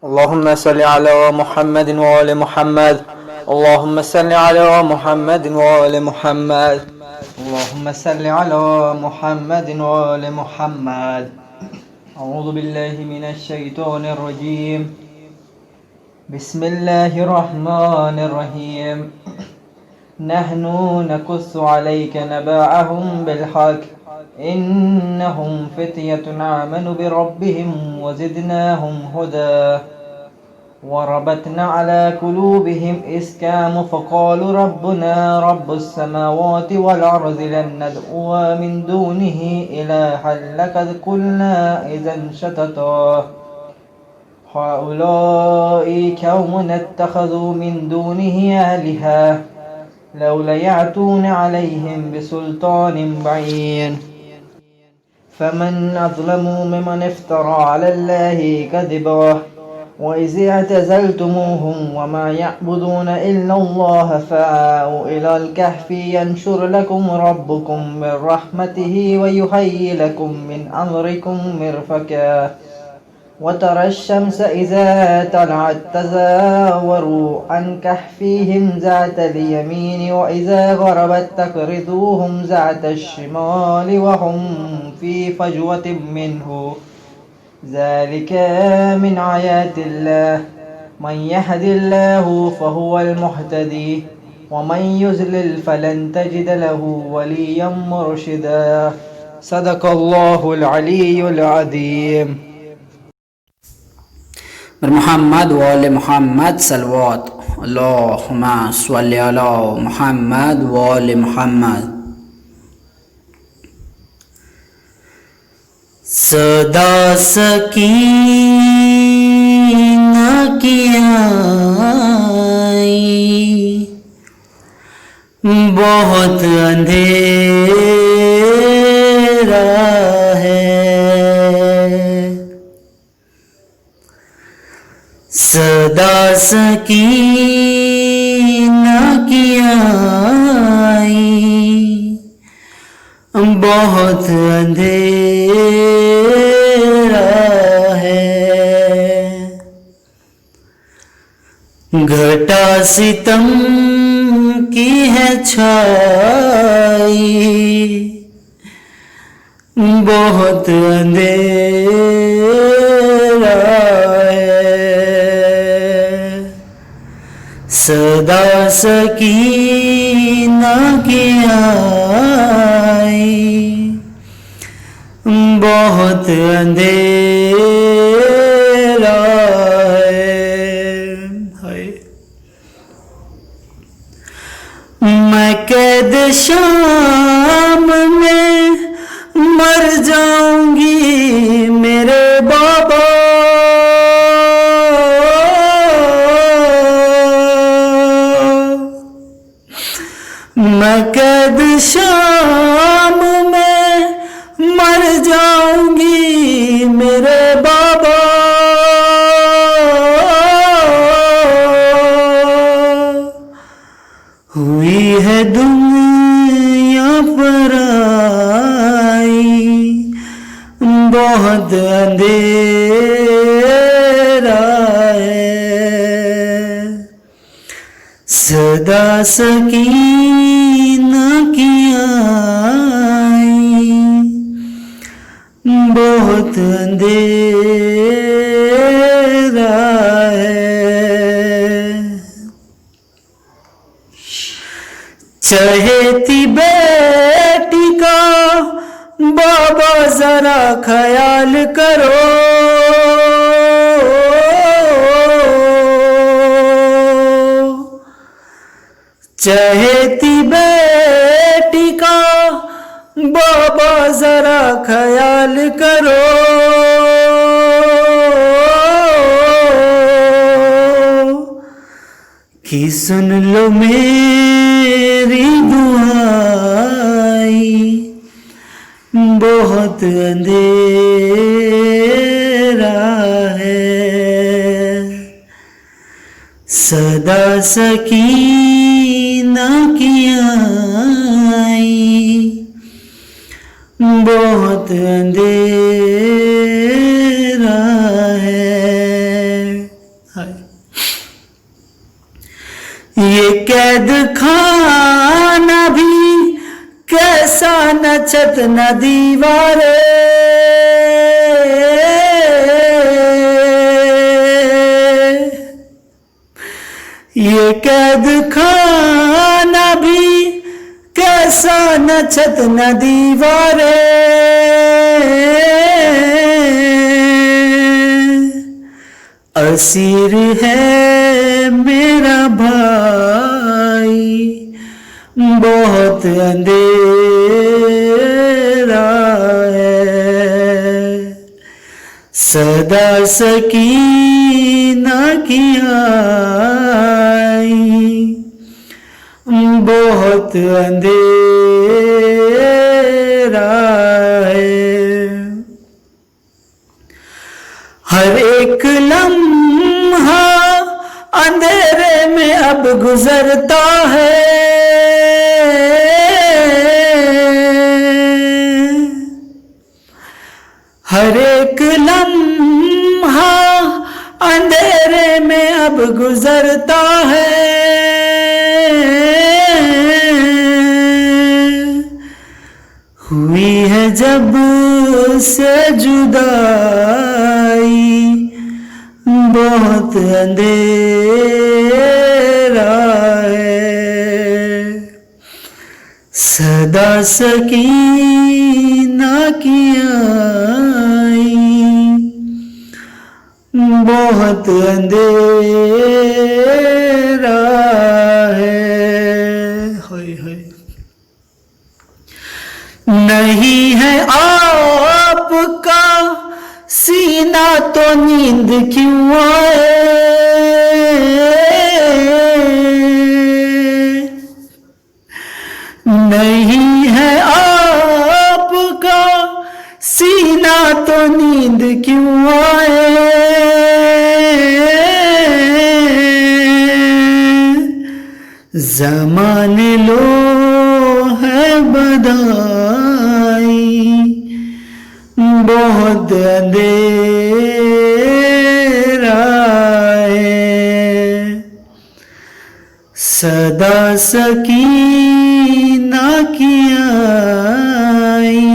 اللهم صل على محمد وآل محمد. اللهم صل على محمد وآل محمد. اللهم صل على محمد وآل محمد. أعوذ بالله من الشيطان الرجيم. بسم الله الرحمن الرحيم. نحن نقص عليك نبأهم بالحق إنهم فتية آمنوا بربهم وزدناهم هدى وربطنا على قلوبهم إذ قاموا فقالوا ربنا رب السماوات والأرض لن ندعو من دونه إلها لقد قلنا إذا شططا هؤلاء قوم اتخذوا من دونه آلهة لولا يأتون عليهم بسلطان بين فمن أظلم ممن افترى على الله كذبا وإذ اعتزلتموهم وما يعبدون إلا الله فآووا إلى الكهف ينشر لكم ربكم من رحمته ويهيئ لكم من أمركم مرفقا وترى الشمس إذا طلعت تزاور عن كهفهم ذات اليمين وإذا غربت تقرضوهم ذات الشمال وهم في فجوة منه ذلك من آيات الله من يهد الله فهو المهتدي ومن يضلل فلن تجد له وليا مرشدا. صدق الله العلي العظيم. محمد وآل محمد صلوات اللهم صل على محمد وآل محمد. صدا سکینہ کی آئی بہت اندھیرا ہے، صدا سکینہ کی آئی بہت اندھیرا ہے، گھٹا ستم کی ہے چھائی بہت اندھیرا ہے، صدا سکینہ کی آئی بہت اندھیرا ہے، میں قید شام میں مر جاؤں گی میرے بابا، میں قید شام میں مر جاؤں گی میرے بابا، ہوئی ہے دنیا پر آئی بہت اندھیرا ہے، صدا سکینہ کی آئی بہت اندھیرا ہے، چہیتی بیٹی کا بابا ذرا خیال کرو، چہیتی بیٹی کا بابا ذرا خیال کرو، کہ سن لو میری دعائی بہت اندھیرا ہے، صدا سکینہ کی آئی بہت اندھیرا ہے، یہ قید خانہ بھی کیسا نہ چھت نہ دیوارے، یہ قید خانہ بھی کیسا نہ چھت نہ دیوارے، اسیر ہے میرا بھائی بہت اندھیرا ہے، صدا سکینہ کی آئی بہت اندھیرا ہے، ہر ایک لمحہ اندھیرے میں اب گزرتا ہے، ہر ایک لمحہ اندھیرے میں اب گزرتا ہے، ہوئی ہے جب سے جدائی بہت اندھیرا ہے، صدا سکینہ کی آئی بہت اندھیرا ہے، نہیں ہے آپ کا سینہ تو نیند کیوں آئے، نہیں ہے آپ کا سینہ تو نیند کیوں آئے، زمانے لو ہے بدائی بہت اندھیرا ہے، صدا سکینہ کی آئی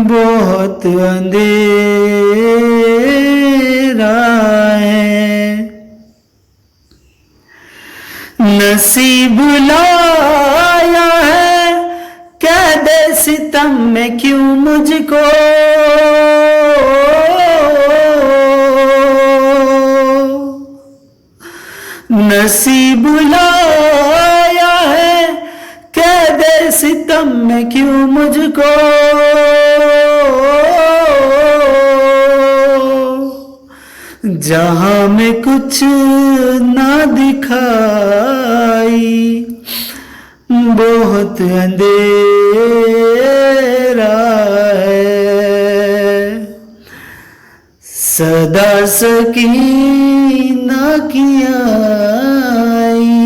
بہت اندھیرا ہے، نصیب لایا ہے قید ستم میں کیوں مجھ کو، نصیب لایا ہے قید ستم میں کیوں مجھ کو، جہاں میں کچھ نہ دکھائی بہت اندھیرا ہے، صدا سکینہ کی آئی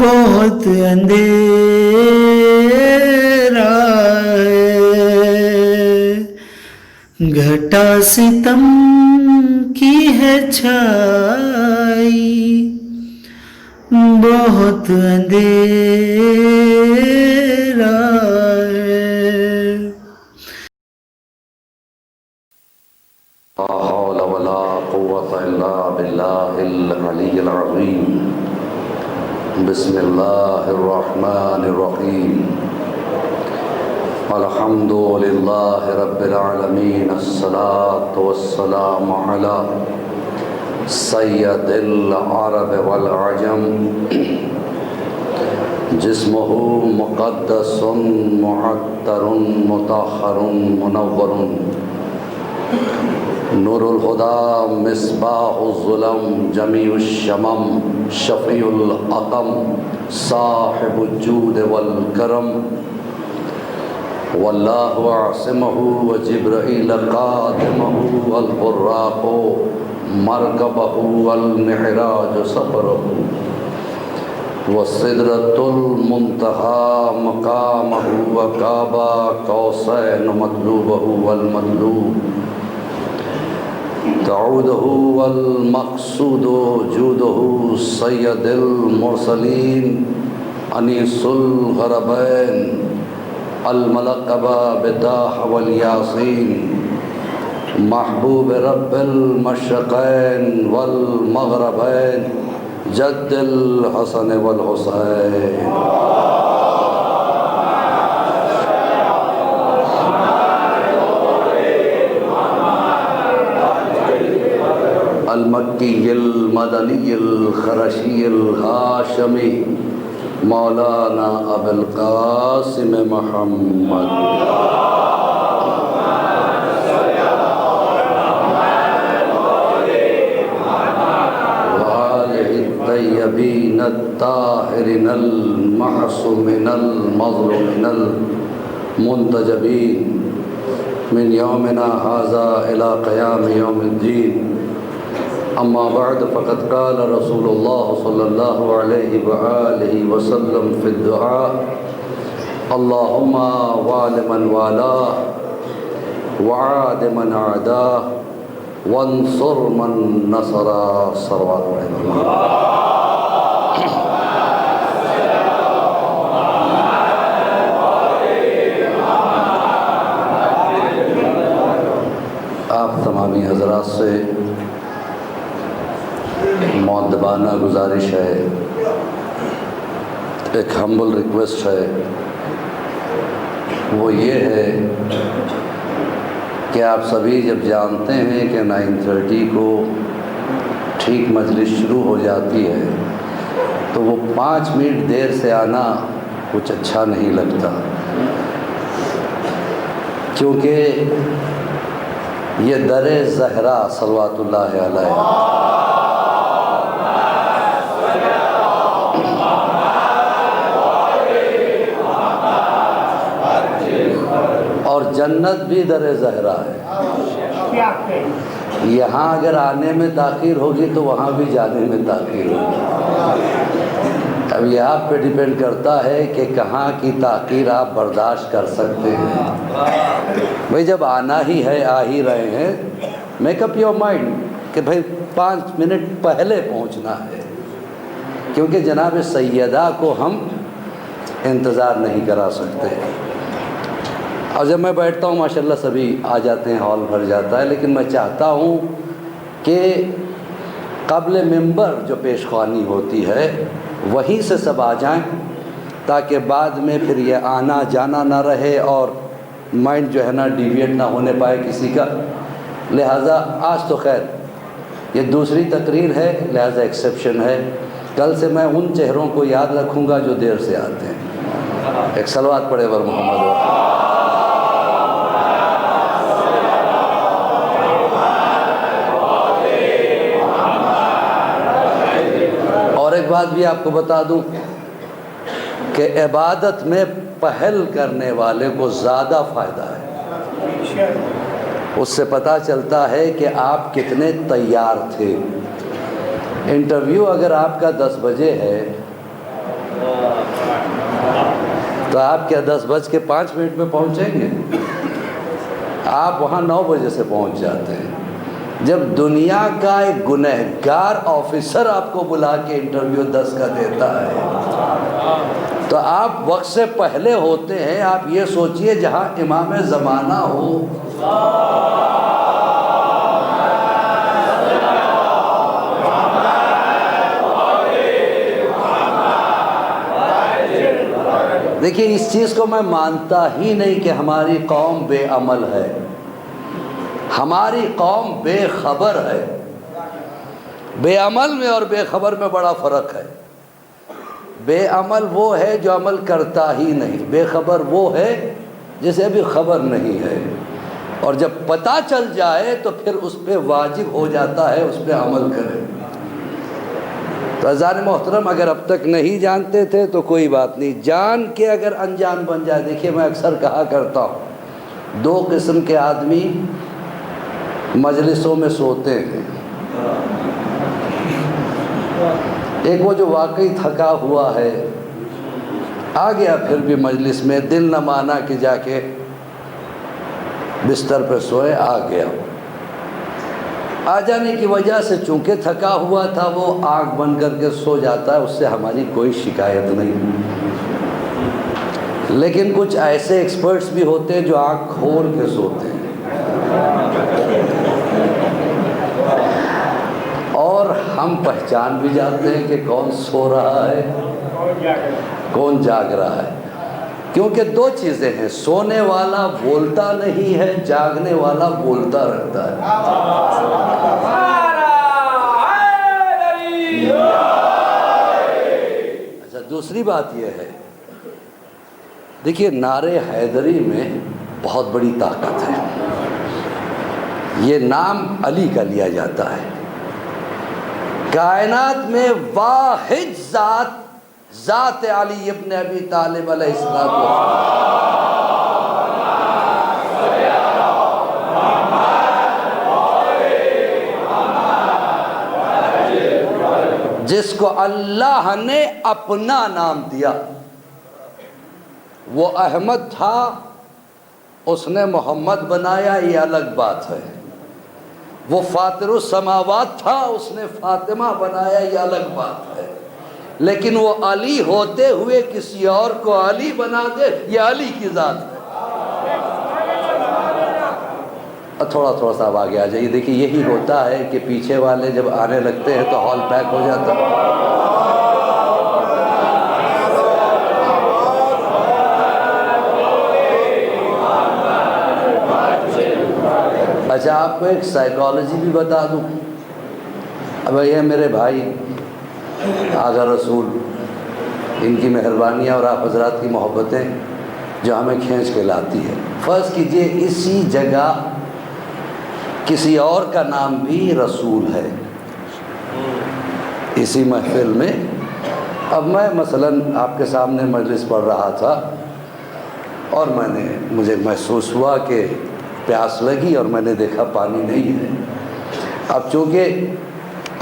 بہت اندھیرا ہے، گھٹا ستم کی ہے چھائی بہت اندھیرا ہے، لا حول ولا قوة الا باللہ العلی العظیم، بسم اللہ الرحمن الرحیم، الحمد للہ رب العالمین، الصلاة والسلام علی سید العرب والعجم، جسمہ مقدس معطر مطہر منور، نور الہدی مصباح الظلم جمیع الشمم، شفیع العقم صاحب الجود والکرم، واللہ عاصمہ وجبرائیل قادمہ والبراق مرکبہ والمعراج سفرہ، والسدرۃ المنتہی مقامہ وقاب قوسین مطلوبہ والمطلوب، تعوده والمقصود جوده سید المرسلین انیس الغربین الملقب بطاح والیاسین محبوب رب المشرقین والمغربین جد الحسن والحسین المکی المدنی الخرشی الہاشمی مولانا ابو القاسم محمد وآلہ الطیبین الطاہرین المعصومین المظلومین المنتجبین من یومنا ھذا الی قیام یوم الدین اما بعد فقد قال رسول اللہ صلی اللہ علیہ وآلہ وسلم فی الدعاء اللہم وال من والاہ وعاد من عاداہ وانصر من نصرہ صلوات علیہ آپ تمامی حضرات سے مؤدبانہ گزارش ہے، ایک ہمبل ریکویسٹ ہے، وہ یہ ہے کہ آپ سبھی جب جانتے ہیں کہ 9:30 کو ٹھیک مجلس شروع ہو جاتی ہے تو وہ 5 منٹ دیر سے آنا کچھ اچھا نہیں لگتا، کیونکہ یہ در زہرا صلوات اللہ علیہ اور جنت بھی در زہرا ہے، یہاں اگر آنے میں تاخیر ہوگی تو وہاں بھی جانے میں تاخیر ہوگی۔ اب یہ آپ پہ ڈیپینڈ کرتا ہے کہ کہاں کی تاخیر آپ برداشت کر سکتے ہیں۔ بھئی جب آنا ہی ہے، آ ہی رہے ہیں، میک اپ یور مائنڈ کہ بھئی 5 منٹ پہلے پہنچنا ہے، کیونکہ جناب سیدہ کو ہم انتظار نہیں کرا سکتے۔ اور جب میں بیٹھتا ہوں ماشاءاللہ سبھی آ جاتے ہیں، ہال بھر جاتا ہے، لیکن میں چاہتا ہوں کہ قبل ممبر جو پیشخوانی ہوتی ہے وہیں سے سب آ جائیں، تاکہ بعد میں پھر یہ آنا جانا نہ رہے اور مائنڈ جو ہے نا ڈیویٹ نہ ہونے پائے کسی کا۔ لہٰذا آج تو خیر یہ دوسری تقریر ہے، لہٰذا ایکسیپشن ہے، کل سے میں ان چہروں کو یاد رکھوں گا جو دیر سے آتے ہیں۔ ایک صلوات پڑھے ور محمد۔ اور ایک بات بھی آپ کو بتا دوں کہ عبادت میں پہل کرنے والے کو زیادہ فائدہ ہے، اس سے پتہ چلتا ہے کہ آپ کتنے تیار تھے۔ انٹرویو اگر آپ کا 10 بجے ہے تو آپ کیا 10:05 میں پہنچیں گے؟ آپ وہاں 9 بجے سے پہنچ جاتے ہیں۔ جب دنیا کا ایک گنہگار آفیسر آپ کو بلا کے انٹرویو 10 کا دیتا ہے تو آپ وقت سے پہلے ہوتے ہیں۔ آپ یہ سوچئے جہاں امام زمانہ ہو، دیکھیے اس چیز کو میں مانتا ہی نہیں کہ ہماری قوم بے عمل ہے، ہماری قوم بے خبر ہے۔ بے عمل میں اور بے خبر میں بڑا فرق ہے۔ بے عمل وہ ہے جو عمل کرتا ہی نہیں، بے خبر وہ ہے جسے ابھی خبر نہیں ہے، اور جب پتہ چل جائے تو پھر اس پہ واجب ہو جاتا ہے اس پہ عمل کرے۔ تو عزیزان محترم، اگر اب تک نہیں جانتے تھے تو کوئی بات نہیں، جان کے اگر انجان بن جائے۔ دیکھیے میں اکثر کہا کرتا ہوں 2 قسم کے آدمی مجلسوں میں سوتے ہیں، ایک وہ جو واقعی تھکا ہوا ہے، آ گیا پھر بھی مجلس میں، دل نہ مانا کہ جا کے بستر پہ سوئے، آ گیا۔ آ جانے کی وجہ سے چونکہ تھکا ہوا تھا وہ آنکھ بند کر کے سو جاتا ہے، اس سے ہماری کوئی شکایت نہیں۔ لیکن کچھ ایسے ایکسپرٹس بھی ہوتے ہیں جو آنکھ کھول کے سوتے ہیں، اور ہم پہچان بھی جاتے ہیں کہ کون سو رہا ہے کون جاگ رہا ہے، کیونکہ دو چیزیں ہیں، سونے والا بولتا نہیں ہے، جاگنے والا بولتا رہتا ہے۔ اچھا، دوسری بات یہ ہے، دیکھیے نعرے حیدری میں بہت بڑی طاقت ہے۔ یہ نام علی کا لیا جاتا ہے، کائنات میں واحد ذات علی ابن ابی طالب علیہ السلام، جس کو اللہ نے اپنا نام دیا۔ وہ احمد تھا، اس نے محمد بنایا، یہ الگ بات ہے۔ وہ فاطر السماوات تھا، اس نے فاطمہ بنایا، یہ الگ بات ہے۔ لیکن وہ علی ہوتے ہوئے کسی اور کو علی بنا دے، یہ علی کی ذات ہے۔ تھوڑا سا اب آگے آ جائیے، دیکھیے یہی ہوتا ہے کہ پیچھے والے جب آنے لگتے ہیں تو ہال پیک ہو جاتا ہے۔ اچھا، آپ کو ایک سائیکالوجی بھی بتا دوں۔ اب یہ میرے بھائی آغا رسول، ان کی مہربانیاں اور آپ حضرات کی محبتیں جو ہمیں کھینچ کے لاتی ہے۔ فرض کیجئے اسی جگہ کسی اور کا نام بھی رسول ہے، اسی محفل میں۔ اب میں مثلاً آپ کے سامنے مجلس پڑھ رہا تھا اور مجھے محسوس ہوا کہ پیاس لگی اور میں نے دیکھا پانی نہیں ہے۔ اب چونکہ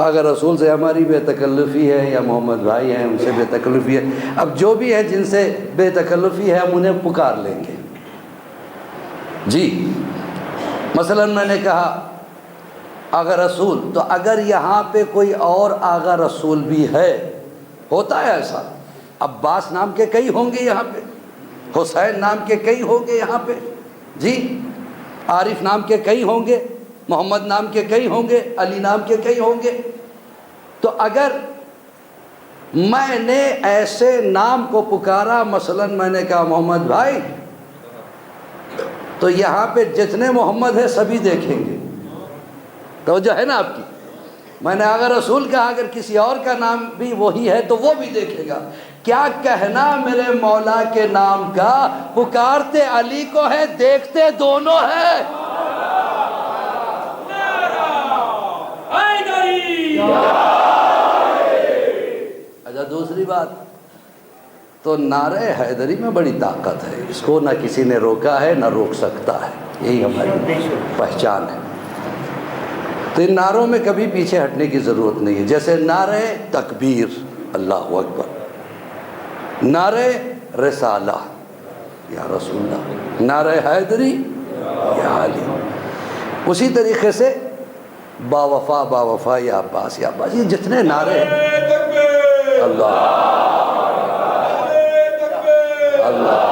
اگر رسول سے ہماری بے تکلفی ہے یا محمد بھائی ہیں ان سے بے تکلفی ہے، اب جو بھی ہے جن سے بے تکلفی ہے ہم انہیں پکار لیں گے۔ جی مثلاً میں نے کہا آغا رسول، تو اگر یہاں پہ کوئی اور آغا رسول بھی ہے، ہوتا ہے ایسا، عباس نام کے کئی ہوں گے یہاں پہ، حسین نام کے کئی ہوں گے یہاں پہ، جی عارف نام کے کئی ہوں گے، محمد نام کے کئی ہوں گے، علی نام کے کئی ہوں گے۔ تو اگر میں نے ایسے نام کو پکارا، مثلاً میں نے کہا محمد بھائی، تو یہاں پہ جتنے محمد ہیں سبھی دیکھیں گے، توجہ ہے نا آپ کی۔ میں نے اگر رسول کہا، اگر کسی اور کا نام بھی وہی ہے تو وہ بھی دیکھے گا۔ کیا کہنا میرے مولا کے نام کا، پکارتے علی کو ہے، دیکھتے دونوں ہے۔ اچھا، دوسری بات تو نعرہ حیدری میں بڑی طاقت ہے، اس کو نہ کسی نے روکا ہے نہ روک سکتا ہے، یہی ہماری پہچان ہے۔ تو ان نعروں میں کبھی پیچھے ہٹنے کی ضرورت نہیں ہے، جیسے نعرہ تکبیر اللہ اکبر، نعرہ رسالہ یا رسول اللہ، نعرہ حیدری یا علی، اسی طریقے سے با وفا با وفا یا عباس یا عباس، یہ جتنے نعرے ہیں، اللہ اللہ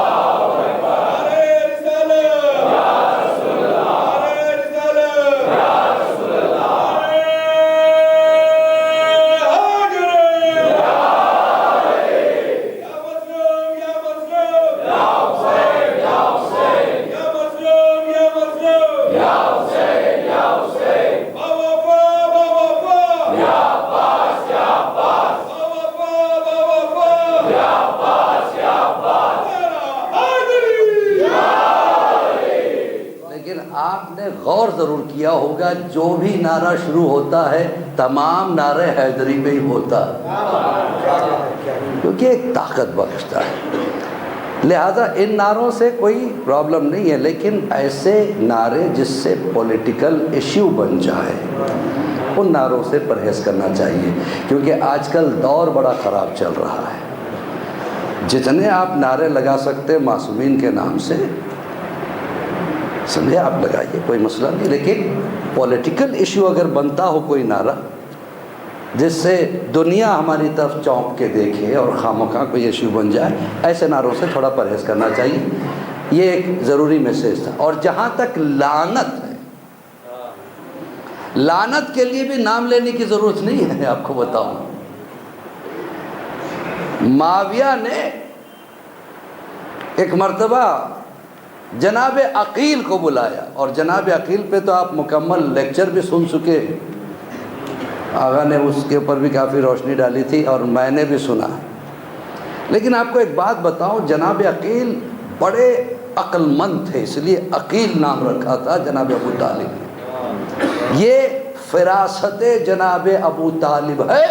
غور ضرور کیا ہوگا، جو بھی نعرہ شروع ہوتا ہے تمام نعرہ حیدری پہ ہی ہوتا ہے، کیونکہ ایک طاقت بخشتا ہے۔ لہذا ان نعروں سے کوئی پرابلم نہیں ہے، لیکن ایسے نعرے جس سے پولیٹیکل ایشو بن جائے ان نعروں سے پرہیز کرنا چاہیے، کیونکہ آج کل دور بڑا خراب چل رہا ہے۔ جتنے آپ نعرے لگا سکتے معصومین کے نام سے سمجھے آپ لگائیے، کوئی مسئلہ نہیں، لیکن پولیٹیکل ایشو اگر بنتا ہو کوئی نعرہ جس سے دنیا ہماری طرف چونک کے دیکھے اور خامخواہ کوئی ایشو بن جائے، ایسے نعروں سے تھوڑا پرہیز کرنا چاہیے. یہ ایک ضروری میسیج تھا. اور جہاں تک لعنت ہے، لعنت کے لیے بھی نام لینے کی ضرورت نہیں ہے. آپ کو بتاؤں، معاویہ نے ایک مرتبہ جناب عقیل کو بلایا، اور جناب عقیل پہ تو آپ مکمل لیکچر بھی سن چکے، آغا نے اس کے اوپر بھی کافی روشنی ڈالی تھی اور میں نے بھی سنا. لیکن آپ کو ایک بات بتاؤں، جناب عقیل بڑے عقل مند تھے، اس لیے عقیل نام رکھا تھا جناب ابو طالب نے. یہ فراست جناب ابو طالب ہے،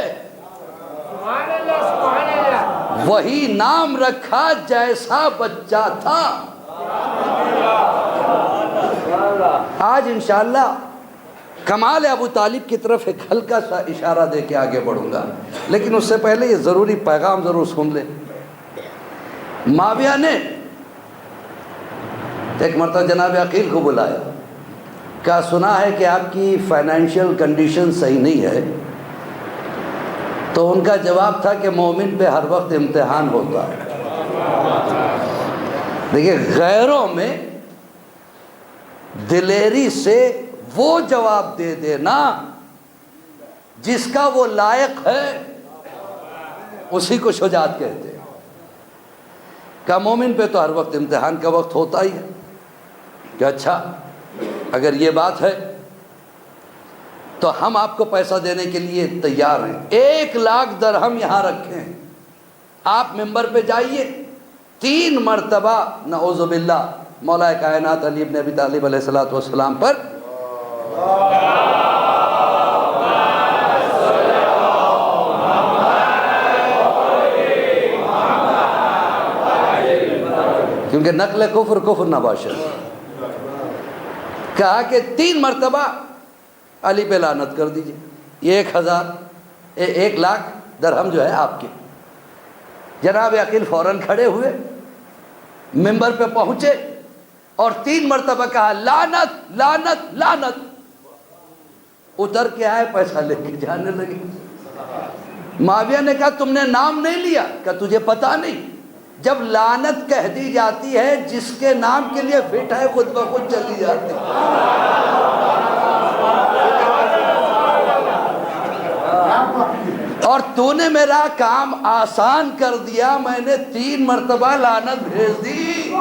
وہی نام رکھا جیسا بچہ تھا. آج انشاءاللہ کمال ابو طالب کی طرف ایک ہلکا سا اشارہ دے کے آگے بڑھوں گا، لیکن اس سے پہلے یہ ضروری پیغام ضرور سن لیں. معاویہ نے ایک مرتبہ جناب عقیل کو بلایا، کہا سنا ہے کہ آپ کی فائنینشیل کنڈیشن صحیح نہیں ہے. تو ان کا جواب تھا کہ مومن پہ ہر وقت امتحان ہوتا ہے. دیکھیے، غیروں میں دلیری سے وہ جواب دے دینا جس کا وہ لائق ہے، اسی کو شجاعت کہتے ہیں. کہ مومن پہ تو ہر وقت امتحان کا وقت ہوتا ہی ہے. کہ اچھا، اگر یہ بات ہے تو ہم آپ کو پیسہ دینے کے لیے تیار ہیں. 1,00,000 درہم یہاں رکھیں، آپ ممبر پہ جائیے 3 مرتبہ نعوذ باللہ مولا کائنات علی ابن ابی طالب علیہ السلام پر کیونکہ نقل کفر کفر نہ باشد. کہا کہ 3 مرتبہ علی پہ لعنت کر دیجئے. یہ 1,000 درہم جو ہے آپ کے. جناب عقیل فوراً کھڑے ہوئے، ممبر پہ پہنچے اور 3 مرتبہ کہا لعنت لعنت لعنت. اتر کے آئے، پیسہ لے کے جانے لگے. معاویہ نے کہا تم نے نام نہیں لیا. کہا تجھے پتا نہیں، جب لعنت کہہ دی جاتی ہے جس کے نام کے لیے فٹ ہے خود بخود چلی جاتی. اور تو نے میرا کام آسان کر دیا، میں نے 3 مرتبہ لعنت بھیج دی.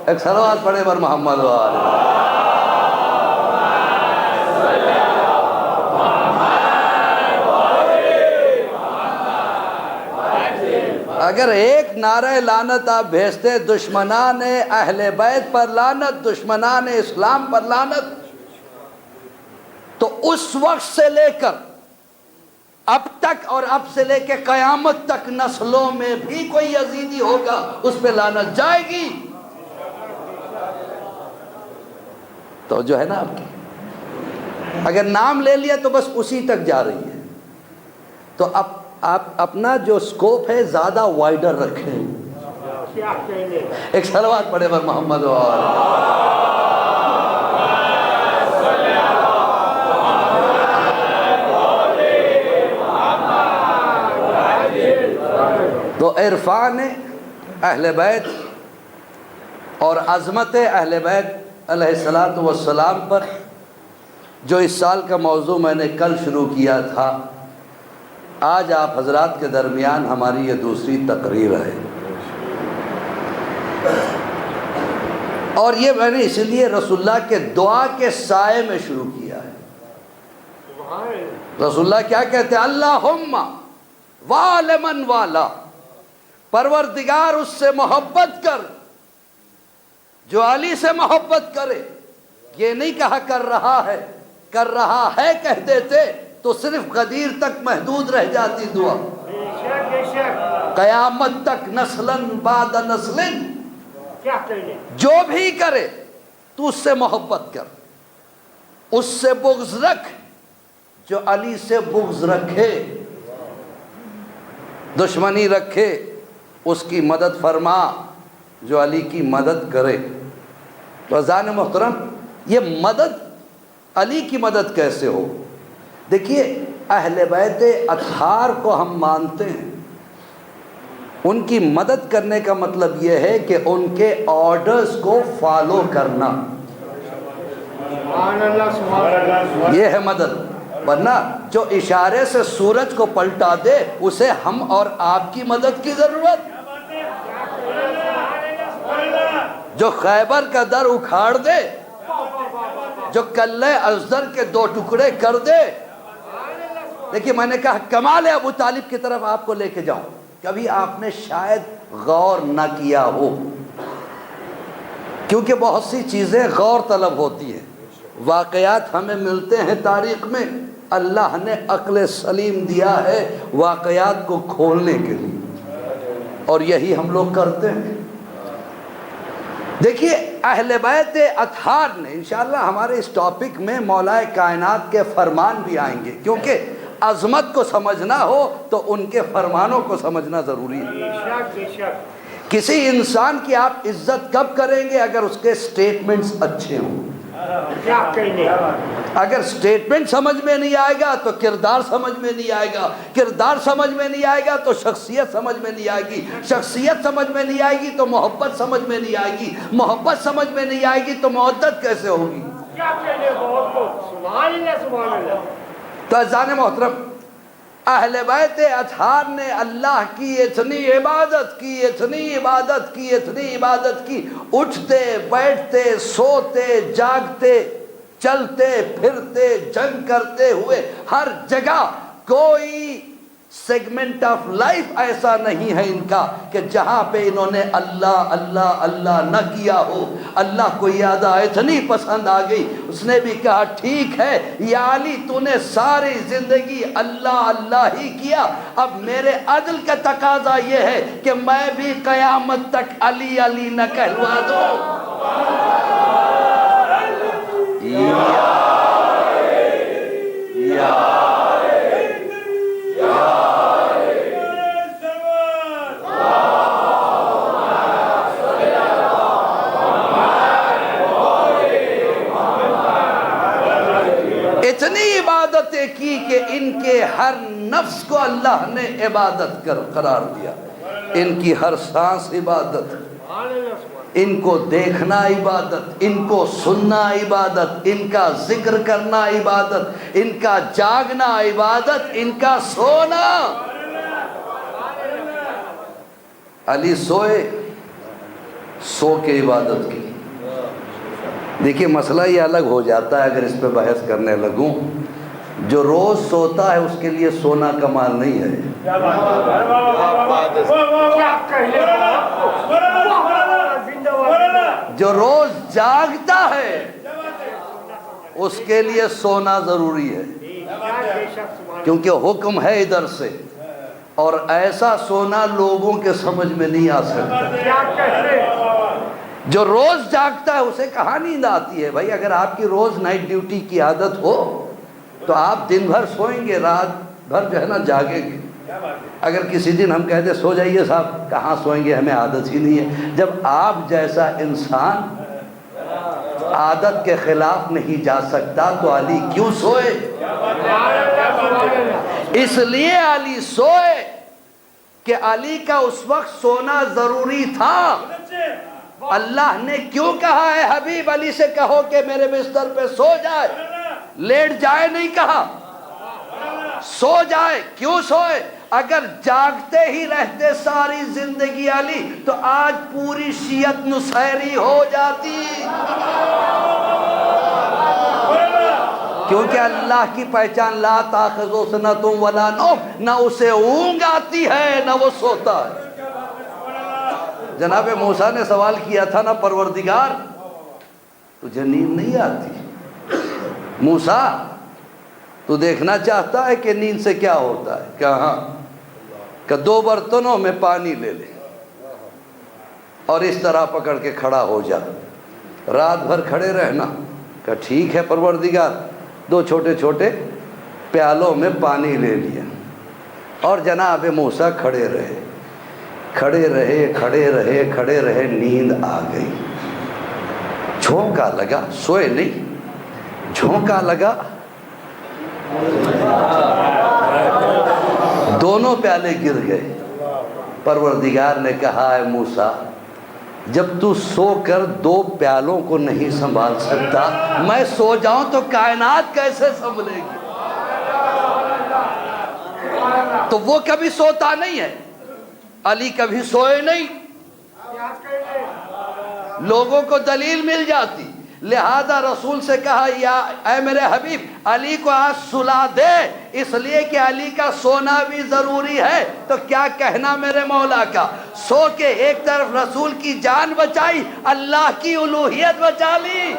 ایک صلوات پڑھے بر محمد والے. اگر ایک نعرہ لعنت آپ بھیجتے، دشمنان اہل بیت پر لعنت، دشمنان اسلام پر لعنت، تو اس وقت سے لے کر اب تک اور اب سے لے کے قیامت تک نسلوں میں بھی کوئی یزیدی ہوگا اس پہ لعنت جائے گی. تو جو ہے نا آپ کی، اگر نام لے لیا تو بس اسی تک جا رہی ہے. تو اب آپ اپنا جو سکوپ ہے زیادہ وائڈر رکھیں. ایک صلوات پڑھے بر محمد تو عرفان اہل بیت اور عظمت اہل بیت علیہ السلام پر جو اس سال کا موضوع میں نے کل شروع کیا تھا، آج آپ حضرات کے درمیان ہماری یہ دوسری تقریر ہے. اور یہ میں نے اس لیے رسول اللہ کے دعا کے سائے میں شروع کیا ہے. رسول اللہ کیا کہتے ہیں؟ اللہم والمن والا، پروردگار اس سے محبت کر جو علی سے محبت کرے. یہ نہیں کہا کر رہا ہے کہہ دیتے تو صرف غدیر تک محدود رہ جاتی دعا. قیامت تک نسلن بعد نسلن، جو بھی کرے تو اس سے محبت کر، اس سے بغض رکھ جو علی سے بغض رکھے، دشمنی رکھے اس کی مدد فرما، جو علی کی مدد کرے. تو عزیزان محترم یہ مدد علی کی مدد کیسے ہو؟ دیکھیے اہل بیت اطہار کو ہم مانتے ہیں، ان کی مدد کرنے کا مطلب یہ ہے کہ ان کے آرڈرز کو فالو کرنا، یہ ہے مدد. ورنہ جو اشارے سے سورج کو پلٹا دے اسے ہم اور آپ کی مدد کی ضرورت. جو خیبر کا در اکھاڑ دے، جو کلہ ازدر کے 2 ٹکڑے کر دے. دیکھیے میں نے کہا کمال ابو طالب کی طرف آپ کو لے کے جاؤں، کبھی آپ نے شاید غور نہ کیا ہو، کیونکہ بہت سی چیزیں غور طلب ہوتی ہیں. واقعات ہمیں ملتے ہیں تاریخ میں، اللہ نے عقل سلیم دیا ہے واقعات کو کھولنے کے لیے، اور یہی ہم لوگ کرتے ہیں. دیکھیے اہل بیت اطہار نے، انشاءاللہ ہمارے اس ٹاپک میں مولا کائنات کے فرمان بھی آئیں گے، کیونکہ عظمت کو سمجھنا ہو تو ان کے فرمانوں کو سمجھنا ضروری ہے. کسی انسان کی آپ عزت کب کریں گے؟ اگر اس کے سٹیٹمنٹس اچھے ہوں. اگر سٹیٹمنٹ سمجھ میں نہیں آئے گا تو کردار سمجھ میں نہیں آئے گا، کردار سمجھ میں نہیں آئے گا تو شخصیت سمجھ میں نہیں آئے گی، شخصیت سمجھ میں نہیں آئے گی تو محبت سمجھ میں نہیں آئے گی، محبت سمجھ میں نہیں آئے گی تو مودت کیسے ہوگی؟ تو عزیزان محترم اہل بیت اطہار نے اللہ کی اتنی عبادت کی، اتنی عبادت کی، اتنی عبادت کی، اٹھتے بیٹھتے سوتے جاگتے چلتے پھرتے جنگ کرتے ہوئے ہر جگہ کوئی سیگمنٹ آف لائف ایسا نہیں ہے ان کا کہ جہاں پہ انہوں نے اللہ اللہ اللہ نہ کیا ہو. اللہ کو یہ ادا اتنی پسند آ گئی، اس نے بھی کہا ٹھیک ہے یا علی تو نے ساری زندگی اللہ اللہ ہی کیا، اب میرے عدل کا تقاضا یہ ہے کہ میں بھی قیامت تک علی علی نہ کہلوا دوں. اتنی عبادتیں کی کہ ان کے ہر نفس کو اللہ نے عبادت قرار دیا. ان کی ہر سانس عبادت، ان کو دیکھنا عبادت، ان کو سننا عبادت، ان کا ذکر کرنا عبادت، ان کا جاگنا عبادت، ان کا سونا. علی سوئے، سو کے عبادت کی. دیکھیے مسئلہ یہ الگ ہو جاتا ہے اگر اس پہ بحث کرنے لگوں. جو روز سوتا ہے اس کے لیے سونا کمال نہیں ہے. جو روز جاگتا ہے اس کے لیے سونا ضروری ہے، کیونکہ حکم ہے ادھر سے، اور ایسا سونا لوگوں کے سمجھ میں نہیں آ سکتا. جو روز جاگتا ہے اسے کہاں نیند آتی ہے؟ بھائی اگر آپ کی روز نائٹ ڈیوٹی کی عادت ہو تو آپ دن بھر سوئیں گے، رات بھر جو ہے نا جاگیں گے. اگر کسی دن ہم کہتے سو جائیے صاحب، کہاں سوئیں گے، ہمیں عادت ہی نہیں ہے. جب آپ جیسا انسان عادت کے خلاف نہیں جا سکتا تو علی کیوں سوئے؟ اس لیے علی سوئے کہ علی کا اس وقت سونا ضروری تھا. اللہ نے کیوں کہا ہے حبیب علی سے کہو کہ میرے بستر پہ سو جائے، لیٹ جائے نہیں کہا، سو جائے. کیوں سوئے؟ اگر جاگتے ہی رہتے ساری زندگی علی تو آج پوری شیعت نصیری ہو جاتی. کیونکہ اللہ کی پہچان لا تاخذو سنۃ ولا نوم، نہ اسے اونگ آتی ہے نہ وہ سوتا ہے. جناب موسیٰ نے سوال کیا تھا نا، پروردگار تجھے نیند نہیں آتی؟ موسیٰ تو دیکھنا چاہتا ہے کہ نیند سے کیا ہوتا ہے؟ کہا ہاں. کہ 2 برتنوں میں پانی لے لے اور اس طرح پکڑ کے کھڑا ہو جا، رات بھر کھڑے رہنا. کہ ٹھیک ہے پروردگار. 2 چھوٹے چھوٹے پیالوں میں پانی لے لیا اور جناب موسیٰ کھڑے رہے. کھڑے رہے نیند آ گئی. جھونکا لگا، سوئے نہیں، جھونکا لگا، دونوں پیالے گر گئے. پروردگار نے کہا اے موسیٰ، جب تو سو کر 2 پیالوں کو نہیں سنبھال سکتا، میں سو جاؤں تو کائنات کیسے سنبھلے گی؟ تو وہ کبھی سوتا نہیں ہے، علی کبھی سوئے نہیں. لوگوں کو دلیل مل جاتی، لہذا رسول سے کہا یا اے میرے حبیب علی کو آج سلا دے، اس لیے کہ علی کا سونا بھی ضروری ہے. تو کیا کہنا میرے مولا کا، سو کے ایک طرف رسول کی جان بچائی، اللہ کی الوہیت بچا لی.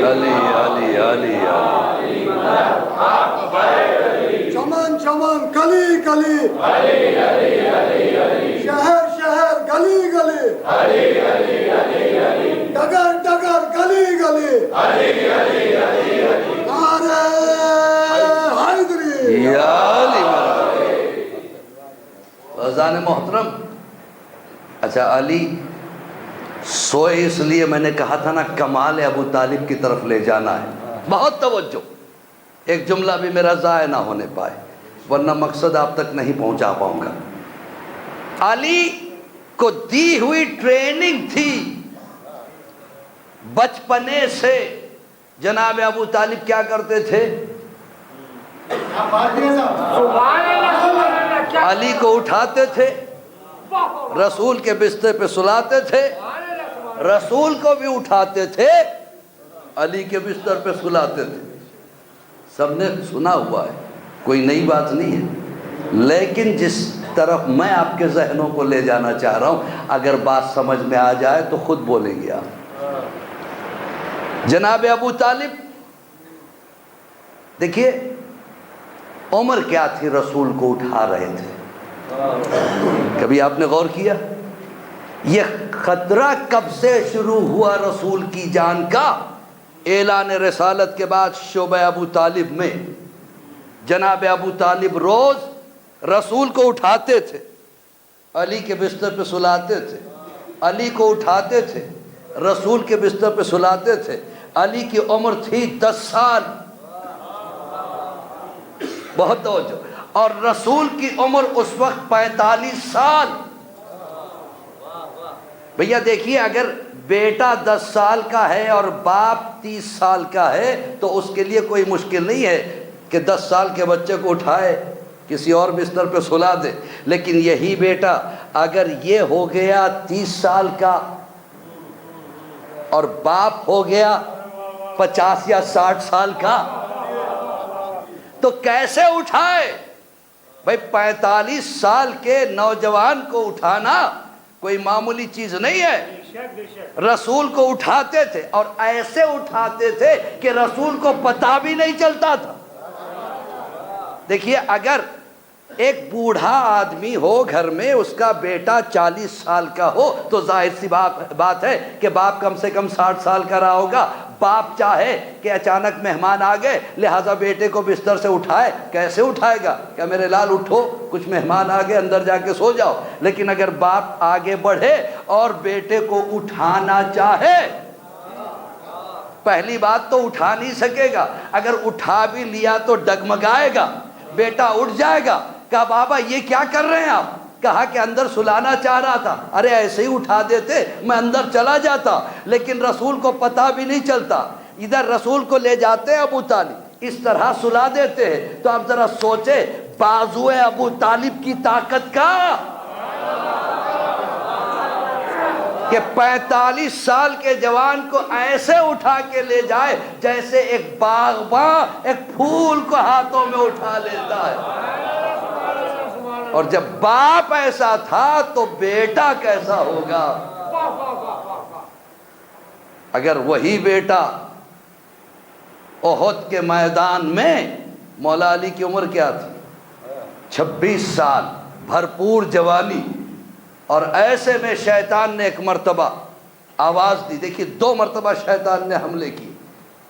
علی علی علی علی چمن چمن گلی گلی شہر شہر گلی گلی ڈگر ڈگر گلی گلی نعرہ حیدری. یا علی فضان محترم. اچھا علی سوئے، اس لیے میں نے کہا تھا نا کمال ابو طالب کی طرف لے جانا ہے. بہت توجہ، ایک جملہ بھی میرا ضائع نہ ہونے پائے ورنہ مقصد آپ تک نہیں پہنچا پاؤں گا. علی کو دی ہوئی ٹریننگ تھی بچپنے سے. جناب ابو طالب کیا کرتے تھے؟ علی کو اٹھاتے تھے، رسول کے بستر پہ سلاتے تھے، رسول کو بھی اٹھاتے تھے، علی کے بستر پہ سلاتے تھے. سب نے سنا ہوا ہے، کوئی نئی بات نہیں ہے. لیکن جس طرف میں آپ کے ذہنوں کو لے جانا چاہ رہا ہوں، اگر بات سمجھ میں آ جائے تو خود بولیں گے آپ. جناب ابو طالب دیکھیے عمر کیا تھی رسول کو اٹھا رہے تھے؟ کبھی آپ نے غور کیا یہ خطرہ کب سے شروع ہوا رسول کی جان کا؟ اعلان رسالت کے بعد شعبہ ابو طالب میں جناب ابو طالب روز رسول کو اٹھاتے تھے، علی کے بستر پہ سلاتے تھے، علی کو اٹھاتے تھے، رسول کے بستر پہ سلاتے تھے. علی کی عمر تھی 10 سال، بہت توجہ، اور رسول کی عمر اس وقت 45 سال. بھیا دیکھیے اگر بیٹا 10 سال کا ہے اور باپ 30 سال کا ہے تو اس کے لیے کوئی مشکل نہیں ہے کہ 10 سال کے بچے کو اٹھائے کسی اور بستر پہ سلا دے. لیکن یہی بیٹا اگر یہ ہو گیا 30 سال کا اور باپ ہو گیا 50 یا 60 سال کا تو کیسے اٹھائے؟ بھائی 45 سال کے نوجوان کو اٹھانا کوئی معمولی چیز نہیں ہے. رسول کو اٹھاتے تھے اور ایسے اٹھاتے تھے کہ رسول کو پتہ بھی نہیں چلتا تھا. دیکھیے اگر ایک بوڑھا آدمی ہو گھر میں، اس کا بیٹا 40 سال کا ہو تو ظاہر سی بات ہے کہ باپ کم سے کم 60 سال کا رہا ہوگا. باپ چاہے کہ اچانک مہمان آ گئے لہٰذا بیٹے کو بستر سے اٹھائے، کیسے اٹھائے گا؟ کہ میرے لال اٹھو، کچھ مہمان آ گئے، اندر جا کے سو جاؤ. لیکن اگر باپ آگے بڑھے اور بیٹے کو اٹھانا چاہے، پہلی بات تو اٹھا نہیں سکے گا، اگر اٹھا بھی لیا تو ڈگمگائے گا. بیٹا اٹھ جائے گا، کہا بابا یہ کیا کر رہے ہیں آپ؟ کہا کہ اندر سلانا چاہ رہا تھا. ارے ایسے ہی اٹھا دیتے، میں اندر چلا جاتا. لیکن رسول کو پتہ بھی نہیں چلتا. ادھر رسول کو لے جاتے ابو طالب، اس طرح سلا دیتے ہیں. تو آپ ذرا سوچے بازو ابو طالب کی طاقت کا کہ 45 سال کے جوان کو ایسے اٹھا کے لے جائے جیسے ایک باغباں ایک پھول کو ہاتھوں میں اٹھا لیتا ہے. اور جب باپ ایسا تھا تو بیٹا کیسا ہوگا؟ اگر وہی بیٹا احد کے میدان میں، مولا علی کی عمر کیا تھی؟ 26 سال، بھرپور جوانی. اور ایسے میں شیطان نے ایک مرتبہ آواز دی. دیکھیے 2 مرتبہ شیطان نے حملے کی,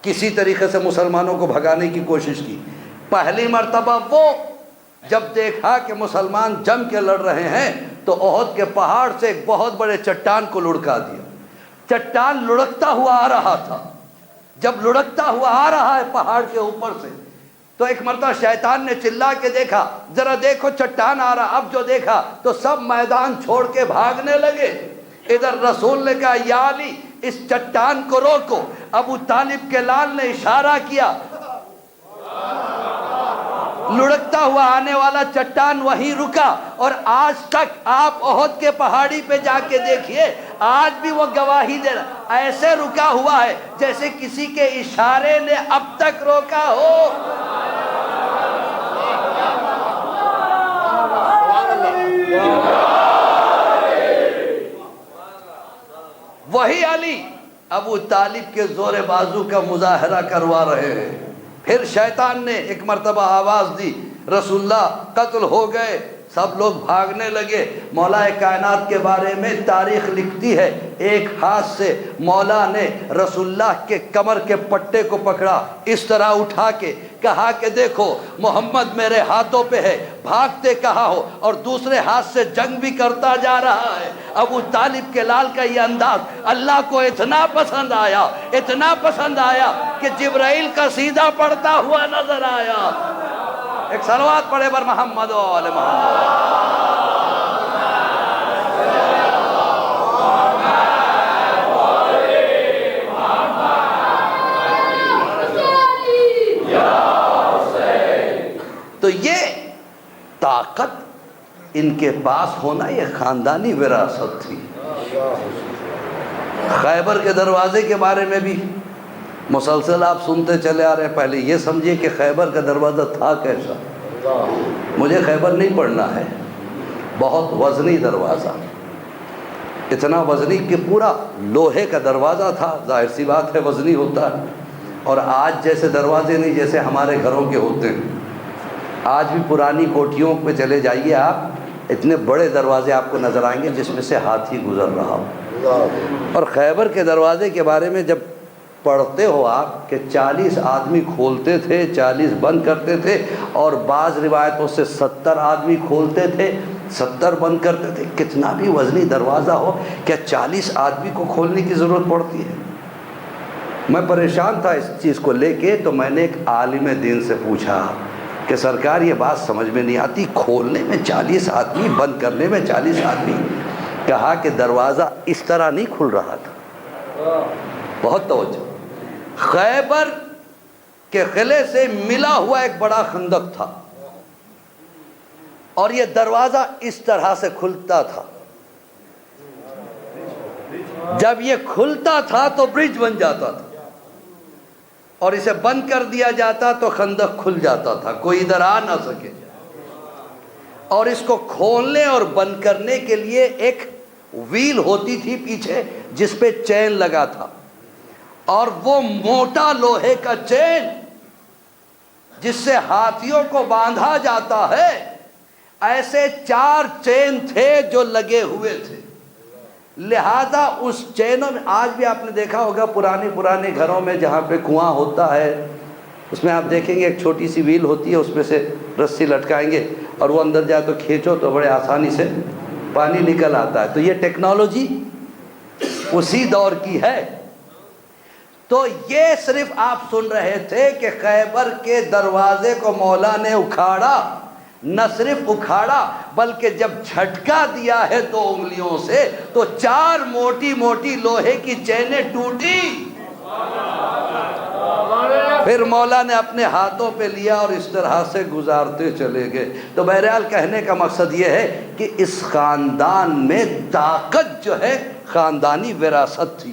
کسی طریقے سے مسلمانوں کو بھگانے کی کوشش کی. پہلی مرتبہ وہ جب دیکھا کہ مسلمان جم کے لڑ رہے ہیں تو احد کے پہاڑ سے ایک بہت بڑے چٹان کو لڑکا دیا. چٹان لڑکتا ہوا آ رہا تھا. جب لڑکتا ہوا آ رہا ہے پہاڑ کے اوپر سے, تو ایک مرتبہ شیطان نے چلا کے دیکھا, ذرا دیکھو چٹان آ رہا. اب جو دیکھا تو سب میدان چھوڑ کے بھاگنے لگے. ادھر رسول نے کہا یا علی اس چٹان کو روکو. ابو طالب کے لال نے اشارہ کیا, لڑکتا ہوا آنے والا چٹان وہیں رکا. اور آج تک آپ احد کے پہاڑی پہ جا کے دیکھیے, آج بھی وہ گواہی دے رہا, ایسے رکا ہوا ہے جیسے کسی کے اشارے نے اب تک روکا ہو. وہی علی ابو طالب کے زور بازو کا مظاہرہ کروا رہے ہیں. پھر شیطان نے ایک مرتبہ آواز دی, رسول اللہ قتل ہو گئے. سب لوگ بھاگنے لگے. مولا کائنات کے بارے میں تاریخ لکھتی ہے, ایک ہاتھ سے مولا نے رسول اللہ کے کمر کے پٹے کو پکڑا, اس طرح اٹھا کے کہا کہ دیکھو محمد میرے ہاتھوں پہ ہے, بھاگتے کہاں ہو. اور دوسرے ہاتھ سے جنگ بھی کرتا جا رہا ہے. ابو طالب کے لال کا یہ انداز اللہ کو اتنا پسند آیا, اتنا پسند آیا کہ جبرائیل کا سیدھا پڑھتا ہوا نظر آیا. ایک صلوات پڑھے بر محمد و آل محمد. تو یہ طاقت ان کے پاس ہونا یہ خاندانی وراثت تھی. خیبر کے دروازے کے بارے میں بھی مسلسل آپ سنتے چلے آ رہے ہیں. پہلے یہ سمجھیے کہ خیبر کا دروازہ تھا کیسا. مجھے خیبر نہیں پڑھنا ہے. بہت وزنی دروازہ, اتنا وزنی کہ پورا لوہے کا دروازہ تھا. ظاہر سی بات ہے وزنی ہوتا ہے. اور آج جیسے دروازے نہیں جیسے ہمارے گھروں کے ہوتے ہیں. آج بھی پرانی کوٹھیوں پہ چلے جائیے آپ, اتنے بڑے دروازے آپ کو نظر آئیں گے جس میں سے ہاتھی گزر رہا ہو. اور خیبر کے دروازے کے بارے میں جب پڑھتے ہو آپ کہ 40 آدمی کھولتے تھے, 40 بند کرتے تھے, اور بعض روایتوں سے 70 آدمی کھولتے تھے, 70 بند کرتے تھے. کتنا بھی وزنی دروازہ ہو, کیا 40 آدمی کو کھولنے کی ضرورت پڑتی ہے؟ میں پریشان تھا اس چیز کو لے کے, تو میں نے ایک عالم دین سے پوچھا کہ سرکار یہ بات سمجھ میں نہیں آتی, کھولنے میں 40 آدمی, بند کرنے میں 40 آدمی. کہا کہ دروازہ اس طرح نہیں کھل رہا تھا. بہت توجہ. خیبر کے قلعے سے ملا ہوا ایک بڑا خندق تھا, اور یہ دروازہ اس طرح سے کھلتا تھا. جب یہ کھلتا تھا تو برج بن جاتا تھا, اور اسے بند کر دیا جاتا تو خندق کھل جاتا تھا, کوئی ادھر آ نہ سکے. اور اس کو کھولنے اور بند کرنے کے لیے ایک ویل ہوتی تھی پیچھے جس پہ چین لگا تھا, اور وہ موٹا لوہے کا چین جس سے ہاتھیوں کو باندھا جاتا ہے, ایسے 4 چین تھے جو لگے ہوئے تھے. لہذا اس چینوں میں آج بھی آپ نے دیکھا ہوگا پرانے گھروں میں جہاں پہ کنواں ہوتا ہے, اس میں آپ دیکھیں گے ایک چھوٹی سی ویل ہوتی ہے, اس میں سے رسی لٹکائیں گے اور وہ اندر جائے تو کھینچو تو بڑے آسانی سے پانی نکل آتا ہے. تو یہ ٹیکنالوجی اسی دور کی ہے. تو یہ صرف آپ سن رہے تھے کہ خیبر کے دروازے کو مولا نے اکھاڑا. نہ صرف اکھاڑا بلکہ جب جھٹکا دیا ہے 2 انگلیوں سے تو 4 موٹی موٹی لوہے کی چینیں ٹوٹی. پھر مولا نے اپنے ہاتھوں پہ لیا اور اس طرح سے گزارتے چلے گئے. تو بہرحال کہنے کا مقصد یہ ہے کہ اس خاندان میں طاقت جو ہے خاندانی وراثت تھی,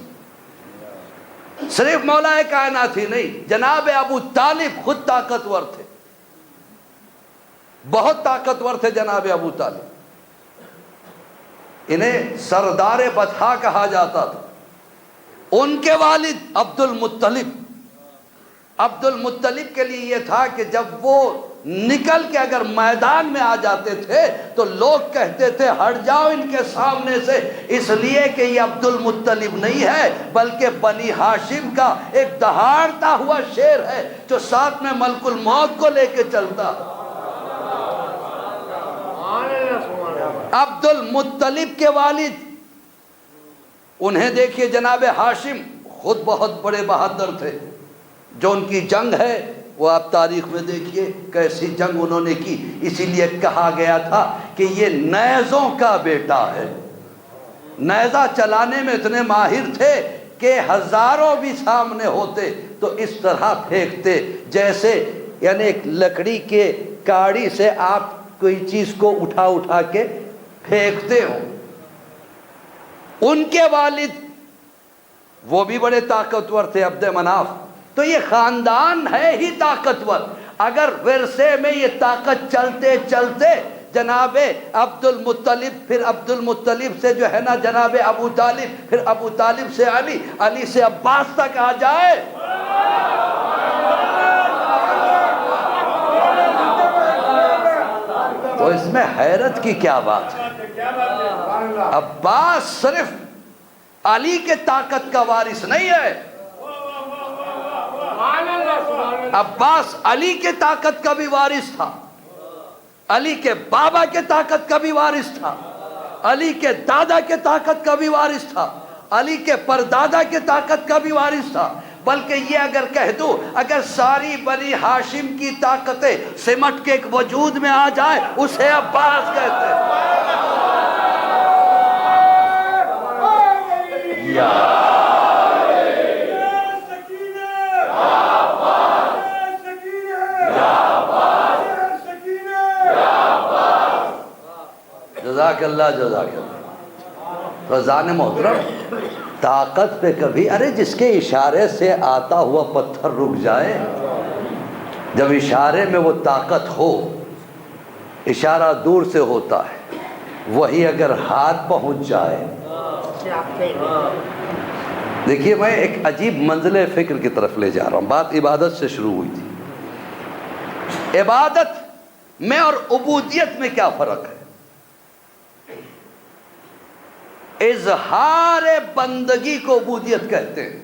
صرف مولا کائنات ہی نہیں, جناب ابو طالب خود طاقتور تھے, بہت طاقتور تھے جناب ابو طالب. انہیں سردار بطحا کہا جاتا تھا. ان کے والد عبد المطلب کے لیے یہ تھا کہ جب وہ نکل کے اگر میدان میں آ جاتے تھے تو لوگ کہتے تھے ہٹ جاؤ ان کے سامنے سے، اس لیے کہ یہ عبد المطلب نہیں ہے بلکہ بنی ہاشم کا ایک دہاڑتا ہوا شیر ہے جو ساتھ میں ملک الموت کو لے کے چلتا۔ عبد المطلب کے والد، انہیں دیکھیے جناب ہاشم خود بہت بڑے بہادر تھے، جو ان کی جنگ ہے وہ آپ تاریخ میں دیکھیے کیسی جنگ انہوں نے کی، اسی لیے کہا گیا تھا کہ یہ نیزوں کا بیٹا ہے۔ نیزہ چلانے میں اتنے ماہر تھے کہ ہزاروں بھی سامنے ہوتے تو اس طرح پھینکتے جیسے یعنی ایک لکڑی کے کاڑی سے آپ کوئی چیز کو اٹھا کے پھینکتے ہو۔ ان کے والد وہ بھی بڑے طاقتور تھے، عبد مناف، تو یہ خاندان ہے ہی طاقتور۔ اگر ورثے میں یہ طاقت چلتے چلتے جناب عبد المطلب، پھر عبد المطلب سے جو ہے نا جناب ابو طالب، پھر ابو طالب سے علی، علی سے عباس تک آ جائے، تو اس میں حیرت کی کیا بات ہے؟ عباس صرف علی کے طاقت کا وارث نہیں ہے، عباس علی کے طاقت کا بھی وارث تھا، علی کے بابا کے طاقت کا بھی وارث تھا، علی کے دادا کے طاقت کا بھی وارث تھا، علی کے پردادا کے طاقت کا بھی وارث تھا۔ بلکہ یہ اگر کہہ دو اگر ساری بنی ہاشم کی طاقتیں سمٹ کے ایک وجود میں آ جائے اسے عباس کہتے ہیں۔ جزاک اللہ جزاک اللہ۔ رضان محترم، طاقت پہ کبھی ارے جس کے اشارے سے آتا ہوا پتھر رک جائے، جب اشارے میں وہ طاقت ہو، اشارہ دور سے ہوتا ہے، وہی اگر ہاتھ پہنچ جائے۔ دیکھیے میں ایک عجیب منزل فکر کی طرف لے جا رہا ہوں۔ بات عبادت سے شروع ہوئی تھی۔ عبادت میں اور عبودیت میں کیا فرق ہے؟ اظہار بندگی کو عبودیت کہتے ہیں۔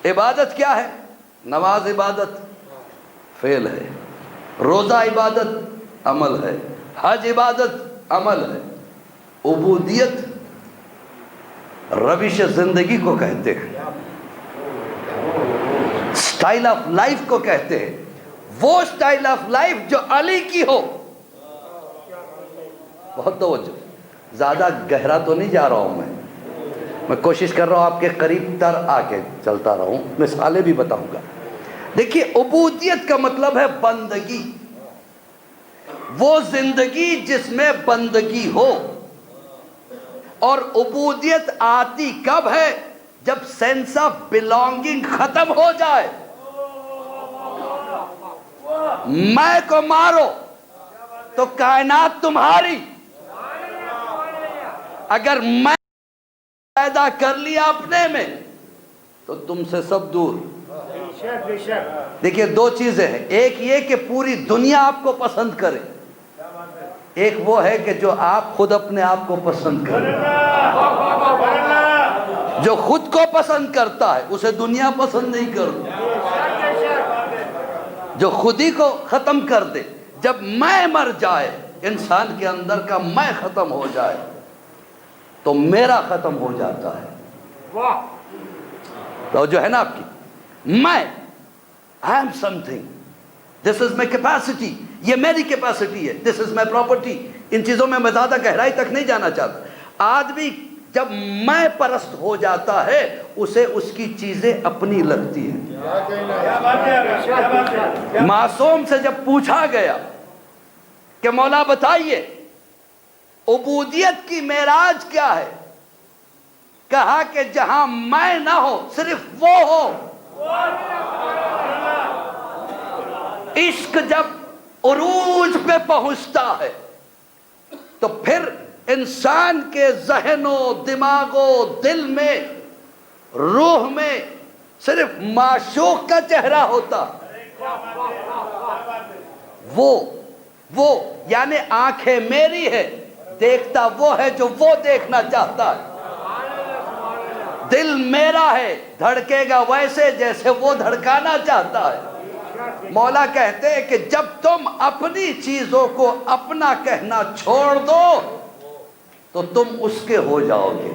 عبادت کیا ہے؟ نماز عبادت فعل ہے، روزہ عبادت عمل ہے، حج عبادت عمل ہے۔ عبودیت روش زندگی کو کہتے ہیں، سٹائل آف لائف کو کہتے ہیں، وہ سٹائل آف لائف جو علی کی ہو۔ بہت توجہ، زیادہ گہرا تو نہیں جا رہا ہوں میں کوشش کر رہا ہوں آپ کے قریب تر آ کے چلتا رہوں، مثالیں بھی بتاؤں گا۔ دیکھیے عبودیت کا مطلب ہے بندگی، وہ زندگی جس میں بندگی ہو۔ اور عبودیت آتی کب ہے؟ جب سینس آف بلانگنگ ختم ہو جائے۔ میں کو مارو تو کائنات تمہاری، اگر میں پیدا کر لیا اپنے میں تو تم سے سب دور۔ دیکھیے دو چیزیں ہیں، ایک یہ کہ پوری دنیا آپ کو پسند کرے، ایک وہ ہے کہ جو آپ خود اپنے آپ کو پسند کرے۔ جو خود کو پسند کرتا ہے اسے دنیا پسند نہیں کرتی۔ جو خود ہی کو ختم کر دے، جب میں مر جائے، انسان کے اندر کا میں ختم ہو جائے تو میرا ختم ہو جاتا ہے۔ تو جو ہے نا آپ کی میں I am something, this is my capacity، یہ میری کیپیسٹی ہے، this is my property۔ ان چیزوں میں میں زیادہ گہرائی تک نہیں جانا چاہتا۔ آدمی جب میں پرست ہو جاتا ہے اسے اس کی چیزیں اپنی لگتی ہیں۔ معصوم سے جب پوچھا گیا کہ مولا بتائیے عبودیت کی معراج کیا ہے، کہا کہ جہاں میں نہ ہو صرف وہ ہو۔ عشق جب عروج پہ پہنچتا ہے تو پھر انسان کے ذہن و دماغ و دل میں، روح میں صرف معشوق کا چہرہ ہوتا۔ وہ یعنی آنکھیں میری ہے، دیکھتا وہ ہے جو وہ دیکھنا چاہتا ہے، دل میرا ہے، دھڑکے گا ویسے جیسے وہ دھڑکانا چاہتا ہے۔ مولا کہتے ہیں کہ جب تم اپنی چیزوں کو اپنا کہنا چھوڑ دو تو تم اس کے ہو جاؤ گے۔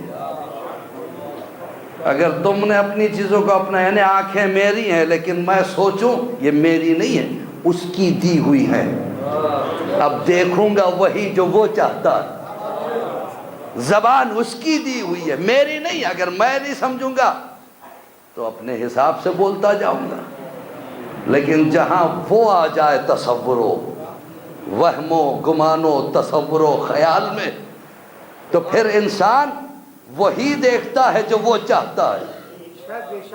اگر تم نے اپنی چیزوں کو اپنا، یعنی آنکھیں میری ہیں لیکن میں سوچوں یہ میری نہیں ہے، اس کی دی ہوئی ہے، اب دیکھوں گا وہی جو وہ چاہتا ہے۔ زبان اس کی دی ہوئی ہے، میری نہیں، اگر میں نہیں سمجھوں گا تو اپنے حساب سے بولتا جاؤں گا۔ لیکن جہاں وہ آ جائے تصور و وہم و گمان و تصور و خیال میں، تو پھر انسان وہی دیکھتا ہے جو وہ چاہتا ہے،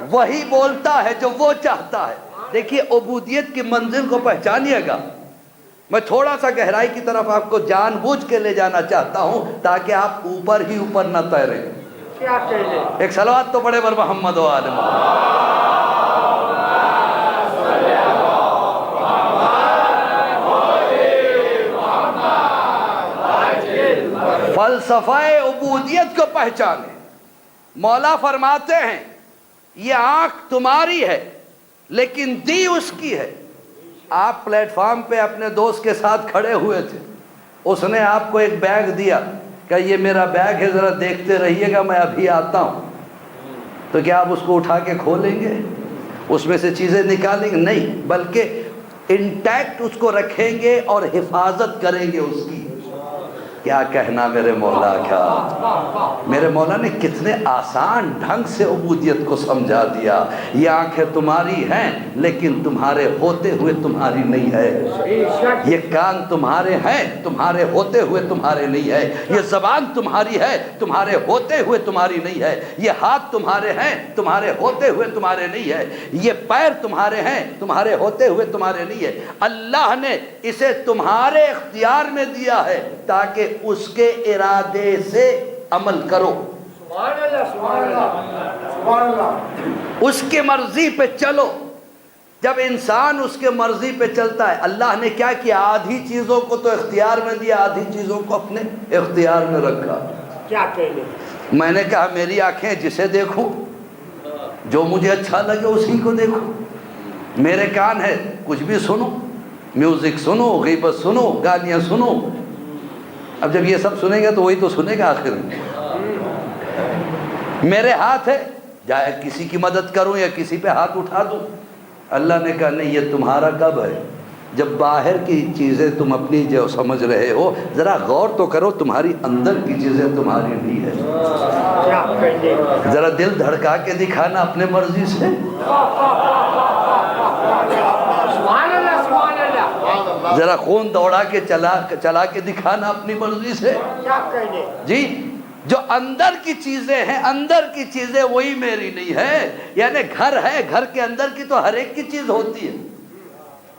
وہی بولتا ہے جو وہ چاہتا ہے۔ دیکھیے عبودیت کی منزل کو پہچانیے گا۔ میں تھوڑا سا گہرائی کی طرف آپ کو جان بوجھ کے لے جانا چاہتا ہوں تاکہ آپ اوپر ہی اوپر نہ تیریں۔ ایک صلوات تو پڑھے بر محمد و آل محمد۔ فلسفہ عبودیت کو پہچانے۔ مولا فرماتے ہیں یہ آنکھ تمہاری ہے لیکن دی اس کی ہے۔ آپ پلیٹ فارم پہ اپنے دوست کے ساتھ کھڑے ہوئے تھے، اس نے آپ کو ایک بیگ دیا کہ یہ میرا بیگ ہے، ذرا دیکھتے رہیے گا، میں ابھی آتا ہوں۔ تو کیا آپ اس کو اٹھا کے کھولیں گے، اس میں سے چیزیں نکالیں گے؟ نہیں، بلکہ انٹیکٹ اس کو رکھیں گے اور حفاظت کریں گے اس کی۔ کیا کہنا میرے مولا کا، میرے مولا نے کتنے آسان ڈھنگ سے عبودیت کو سمجھا دیا۔ یہ آنکھیں تمہاری ہیں لیکن تمہارے ہوتے ہوئے تمہاری نہیں ہے، یہ کان تمہارے ہیں تمہارے ہوتے ہوئے تمہارے نہیں ہے، یہ زبان تمہاری ہے تمہارے ہوتے ہوئے تمہاری نہیں ہے، یہ ہاتھ تمہارے ہیں تمہارے ہوتے ہوئے تمہارے نہیں ہے، یہ پیر تمہارے ہیں تمہارے ہوتے ہوئے تمہارے نہیں ہے۔ اللہ نے اسے تمہارے اختیار میں دیا ہے تاکہ اس کے ارادے سے عمل کرو، اس کے مرضی پہ چلو۔ جب انسان اس کے مرضی پہ چلتا ہے، اللہ نے کیا کیا، آدھی چیزوں کو تو اختیار میں دیا، آدھی چیزوں کو اپنے اختیار میں رکھا۔ کیا کہے، میں نے کہا میری آنکھیں جسے دیکھوں، جو مجھے اچھا لگے اسی کو دیکھوں، میرے کان ہے کچھ بھی سنو، میوزک سنو، غیبت سنو، گالیاں سنو۔ اب جب یہ سب سنیں گے تو وہی تو سنے گا آخر میں۔ میرے ہاتھ ہے، جائے کسی کی مدد کروں یا کسی پہ ہاتھ اٹھا دوں۔ اللہ نے کہا نہیں، یہ تمہارا کب ہے، جب باہر کی چیزیں تم اپنی جو سمجھ رہے ہو، ذرا غور تو کرو تمہاری اندر کی چیزیں تمہاری نہیں ہے۔ ذرا دل دھڑکا کے دکھانا اپنے مرضی سے، ذرا خون دوڑا کے چلا کے دکھانا اپنی مرضی سے۔ جی، جو اندر کی چیزیں ہیں، اندر کی چیزیں وہی میری نہیں ہے۔ یعنی گھر ہے، گھر کے اندر کی تو ہر ایک کی چیز ہوتی ہے،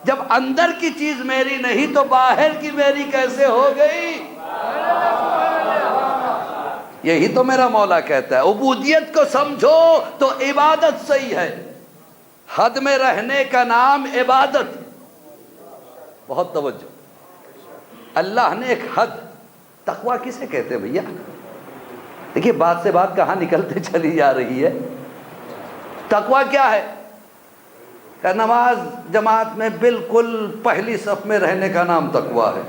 جب اندر کی چیز میری نہیں تو باہر کی میری کیسے ہو گئی؟ یہی تو میرا مولا کہتا ہے، عبودیت کو سمجھو تو عبادت صحیح ہے، حد میں رہنے کا نام عبادت۔ بہت توجہ، اللہ نے ایک حد، تقویٰ کسے کہتے ہیں بھیا؟ دیکھیے بات سے بات کہاں نکلتے چلی جا رہی ہے۔ تقویٰ کیا ہے؟ کہ نماز جماعت میں بالکل پہلی صف میں رہنے کا نام تقویٰ ہے۔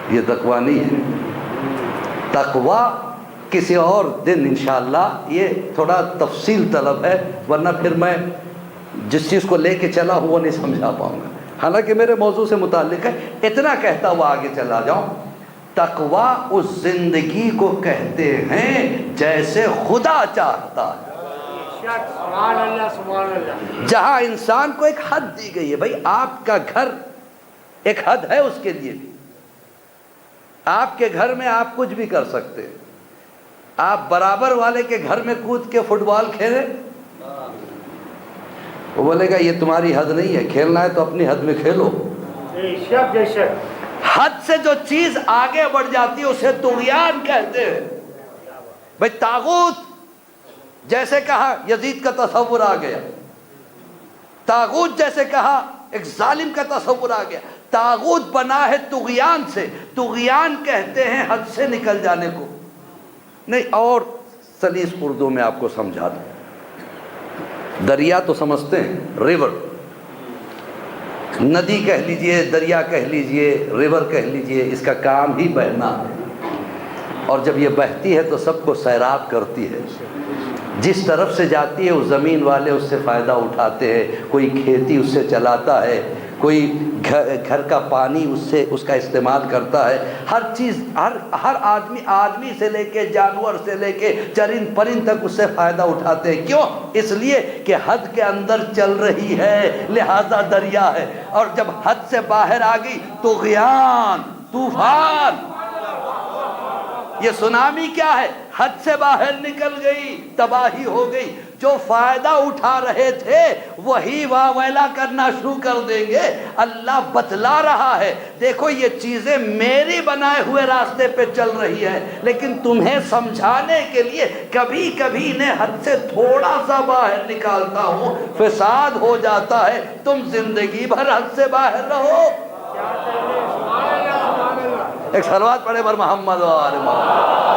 یہ تقویٰ نہیں ہے۔ تقویٰ کسی اور دن انشاءاللہ یہ تھوڑا تفصیل طلب ہے، ورنہ پھر میں جس چیز کو لے کے چلا ہوں وہ نہیں سمجھا پاؤں گا، حالانکہ میرے موضوع سے متعلق ہے۔ اتنا کہتا ہوا آگے چلا جاؤں، تقویٰ اس زندگی کو کہتے ہیں جیسے خدا چاہتا ہے۔ جہاں انسان کو ایک حد دی گئی ہے، بھائی آپ کا گھر ایک حد ہے اس کے لیے بھی، آپ کے گھر میں آپ کچھ بھی کر سکتے ہیں۔ آپ برابر والے کے گھر میں کود کے فٹ بال کھیلیں، وہ بولے گا یہ تمہاری حد نہیں ہے، کھیلنا ہے تو اپنی حد میں کھیلو۔ حد سے جو چیز آگے بڑھ جاتی ہے اسے طغیان کہتے ہیں۔ بھائی طاغوت جیسے کہا یزید کا تصور آ گیا، طاغوت جیسے کہا ایک ظالم کا تصور آ گیا. طاغوت بنا ہے طغیان سے. طغیان کہتے ہیں حد سے نکل جانے کو. نہیں اور سلیس اردو میں آپ کو سمجھا دوں. دریا تو سمجھتے ہیں, ریور, ندی کہہ لیجئے, دریا کہہ لیجئے, ریور کہہ لیجئے, اس کا کام ہی بہنا ہے. اور جب یہ بہتی ہے تو سب کو سیراب کرتی ہے. جس طرف سے جاتی ہے وہ زمین والے اس سے فائدہ اٹھاتے ہیں. کوئی کھیتی اس سے چلاتا ہے, کوئی گھر کا پانی اس کا استعمال کرتا ہے. ہر چیز, ہر آدمی سے لے کے جانور سے لے کے چرند پرند تک اس سے فائدہ اٹھاتے ہیں. کیوں؟ اس لیے کہ حد کے اندر چل رہی ہے لہذا دریا ہے. اور جب حد سے باہر آ گئی طغیان, طوفان, یہ سونامی کیا ہے؟ حد سے باہر نکل گئی, تباہی ہو گئی. جو فائدہ اٹھا رہے تھے وہی واویلا کرنا شروع کر دیں گے. اللہ بتلا رہا ہے دیکھو یہ چیزیں میری بنائے ہوئے راستے پہ چل رہی ہے, لیکن تمہیں سمجھانے کے لیے کبھی کبھی انہیں حد سے تھوڑا سا باہر نکالتا ہوں, فساد ہو جاتا ہے. تم زندگی بھر حد سے باہر رہو. ایک صلوات پڑھے بر محمد و آل محمد.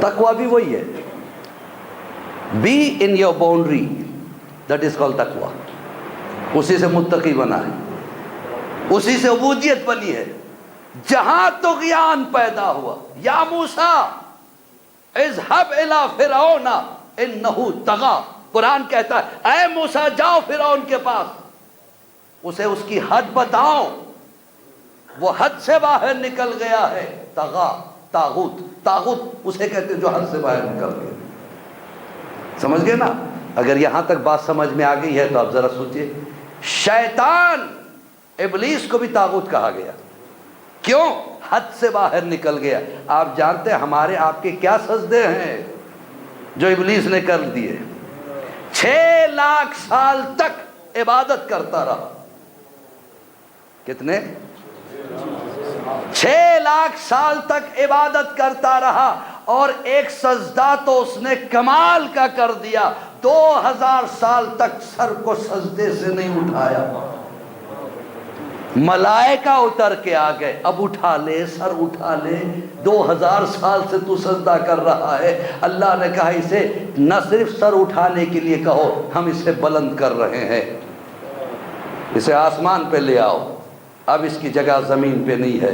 تقوی بھی وہی ہے. Be in your boundary, that is call تقوی. اسی سے متقی بنا ہے, اسی سے عبودیت بنی ہے. جہاں طغیان پیدا ہوا, یا موسیٰ اذهب الى فرعون انہو طغی. قرآن کہتا ہے اے موسیٰ جاؤ فرعون کے پاس, اسے اس کی حد بتاؤ, وہ حد سے باہر نکل گیا ہے. طغی, طاغوت, طاغوت اسے کہتے ہیں جو حد سے باہر نکل گئے. سمجھ گئے نا؟ اگر یہاں تک بات سمجھ میں آ گئی ہے تو آپ ذرا سوچئے. شیطان, ابلیس کو بھی طاغوت کہا گیا. کیوں؟ حد سے باہر نکل گیا. آپ جانتے ہیں ہمارے آپ کے کیا سجدے ہیں جو ابلیس نے کر دیے؟ 6 لاکھ سال تک عبادت کرتا رہا. کتنے؟ 6 لاکھ سال تک عبادت کرتا رہا. اور ایک سجدہ تو اس نے کمال کا کر دیا, 2000 سال تک سر کو سجدے سے نہیں اٹھایا. ملائکہ اتر کے آ گئے, اب اٹھا لے, سر اٹھا لے, 2000 سال سے تو سجدہ کر رہا ہے. اللہ نے کہا اسے نہ صرف سر اٹھانے کے لیے کہو, ہم اسے بلند کر رہے ہیں, اسے آسمان پہ لے آؤ. اب اس کی جگہ زمین پہ نہیں ہے.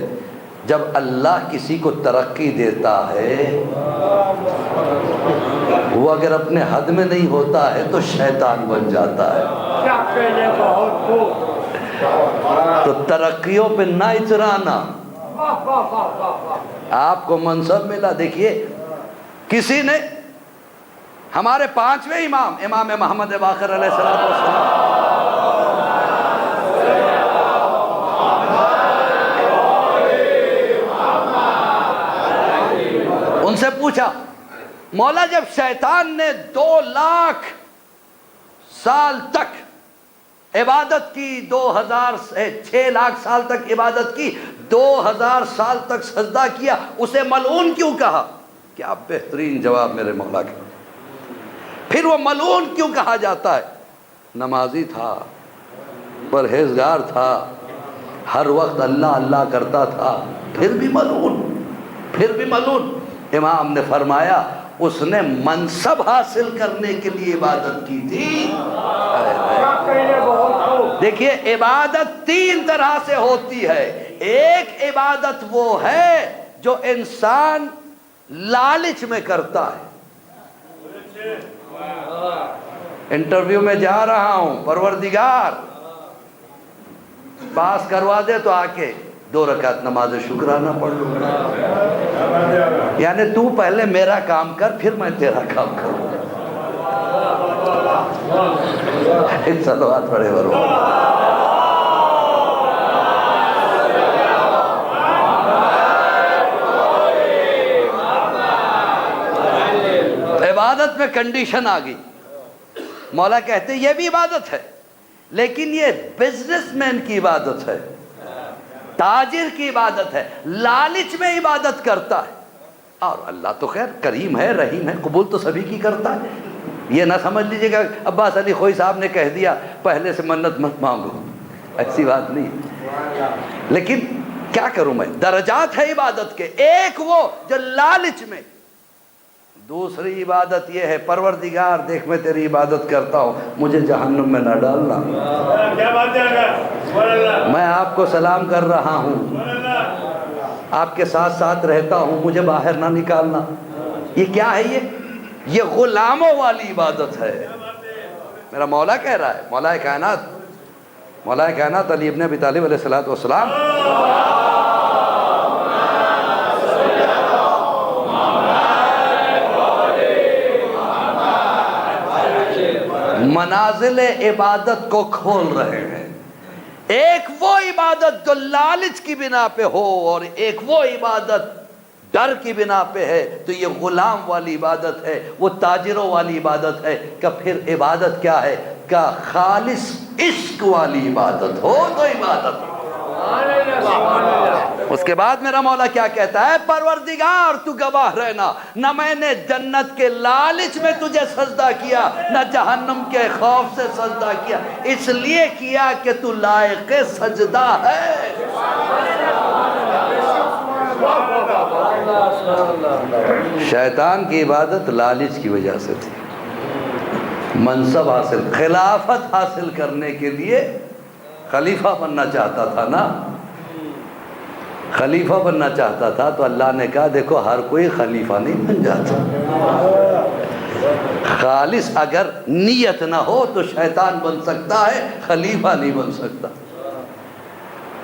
جب اللہ کسی کو ترقی دیتا ہے وہ اگر اپنے حد میں نہیں ہوتا ہے تو شیطان بن جاتا ہے. تو ترقیوں پہ نہ اترانا. آپ کو منصب ملا, دیکھیے کسی نے, ہمارے 5ویں امام, امام محمد باقر علیہ السلام, ان سے پوچھا مولا جب شیطان نے 2 لاکھ سال تک عبادت کی, 6 لاکھ سال تک عبادت کی, 2000 سال تک سجدہ کیا, اسے ملعون کیوں کہا؟ کیا بہترین جواب میرے مولا کا. پھر وہ ملعون کیوں کہا جاتا ہے؟ نمازی تھا, پرہیزگار تھا, ہر وقت اللہ اللہ کرتا تھا, پھر بھی ملعون, پھر بھی ملعون. امام نے فرمایا اس نے منصب حاصل کرنے کے لیے عبادت کی تھی. دیکھیے عبادت 3 طرح سے ہوتی ہے. ایک عبادت وہ ہے جو انسان لالچ میں کرتا ہے. انٹرویو میں جا رہا ہوں, پروردگار پاس کروا دے تو آ کے 2 رکعت نماز شکرانہ پڑھ لوں. یعنی تو پہلے میرا کام کر پھر میں تیرا کام کروں. ایک صلوات پڑھے ورو. عبادت میں کنڈیشن آ گئی. مولا کہتے یہ بھی عبادت ہے لیکن یہ بزنس مین کی عبادت ہے, تاجر کی عبادت ہے, لالچ میں عبادت کرتا ہے. اور اللہ تو خیر کریم ہے، رحیم ہے، قبول تو سبھی کی کرتا ہے. یہ نہ سمجھ لیجیے گا عباس علی خوئی صاحب نے کہہ دیا پہلے سے منت مت مانگو، ایسی بات نہیں. لیکن کیا کروں میں، درجات ہے عبادت کے. ایک وہ جو لالچ میں، دوسری عبادت یہ ہے پروردگار دیکھ میں تیری عبادت کرتا ہوں، مجھے جہنم میں نہ ڈالنا. میں آپ کو سلام کر رہا ہوں، آپ کے ساتھ ساتھ رہتا ہوں، مجھے باہر نہ نکالنا. یہ کیا ہے؟ یہ غلاموں والی عبادت ہے. میرا مولا کہہ رہا ہے، مولا کائنات علی ابن ابی طالب علیہ السلام منازل عبادت کو کھول رہے ہیں. ایک وہ عبادت جو لالچ کی بنا پہ ہو اور ایک وہ عبادت ڈر کی بنا پہ ہے. تو یہ غلام والی عبادت ہے، وہ تاجروں والی عبادت ہے. کہ پھر عبادت کیا ہے؟ کہ خالص عشق والی عبادت ہو تو عبادت. اس کے بعد میرا مولا کیا کہتا ہے؟ پروردگار تو گواہ رہنا، نہ میں نے جنت کے لالچ میں تجھے سجدہ کیا، نہ جہنم کے خوف سے سجدہ کیا، اس لیے کیا کہ تو لائق سجدہ ہے. شیطان کی عبادت لالچ کی وجہ سے تھی. منصب حاصل، خلافت حاصل کرنے کے لیے خلیفہ بننا چاہتا تھا نا، خلیفہ بننا چاہتا تھا. تو اللہ نے کہا دیکھو ہر کوئی خلیفہ نہیں بن جاتا، خالص اگر نیت نہ ہو تو شیطان بن سکتا ہے، خلیفہ نہیں بن سکتا.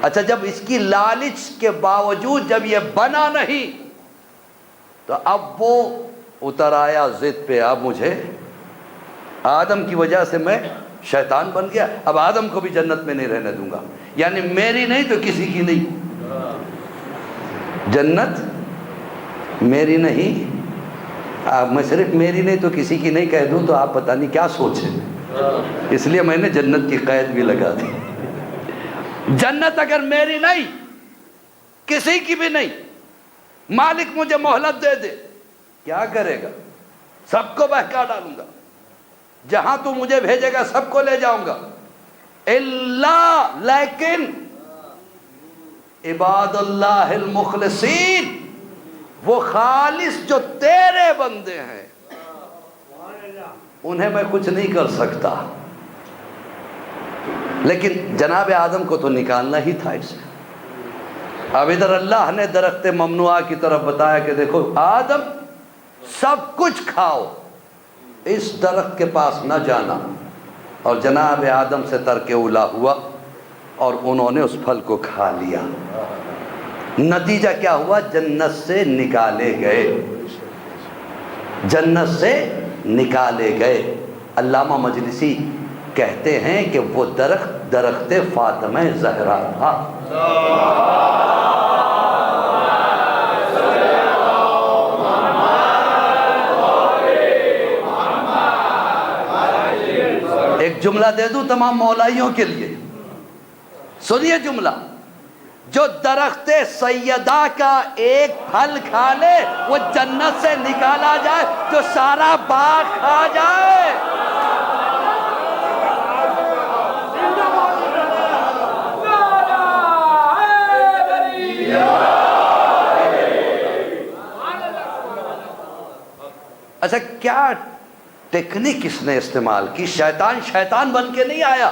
اچھا جب اس کی لالچ کے باوجود جب یہ بنا نہیں تو اب وہ اتر آیا ضد پہ، اب مجھے آدم کی وجہ سے میں شیطان بن گیا، اب آدم کو بھی جنت میں نہیں رہنے دوں گا. یعنی میری نہیں تو کسی کی نہیں، جنت میری نہیں. میں صرف میری نہیں تو کسی کی نہیں کہہ دوں تو آپ پتہ نہیں کیا سوچیں، اس لیے میں نے جنت کی قید بھی لگا دی. جنت اگر میری نہیں، کسی کی بھی نہیں، مالک مجھے مہلت دے دے، کیا کرے گا؟ سب کو بہکا ڈالوں گا، جہاں تو مجھے بھیجے گا سب کو لے جاؤں گا. اللہ لیکن عباد اللہ المخلصین، وہ خالص جو تیرے بندے ہیں، انہیں میں کچھ نہیں کر سکتا. لیکن جناب آدم کو تو نکالنا ہی تھا اسے. اب ادھر اللہ نے درخت ممنوعہ کی طرف بتایا کہ دیکھو آدم سب کچھ کھاؤ، اس درخت کے پاس نہ جانا. اور جناب آدم سے ترک اولا ہوا اور انہوں نے اس پھل کو کھا لیا. نتیجہ کیا ہوا؟ جنت سے نکالے گئے، جنت سے نکالے گئے. علامہ مجلسی کہتے ہیں کہ وہ درخت فاطمہ زہرا تھا. ایک جملہ دے دوں تمام مولائیوں کے لیے، سنیے جملہ. جو درخت سیدہ کا ایک پھل کھا لے وہ جنت سے نکالا جائے، جو سارا باغ کھا جائے. اچھا کیا ٹیکنیک اس نے استعمال کی؟ شیطان بن کے نہیں آیا.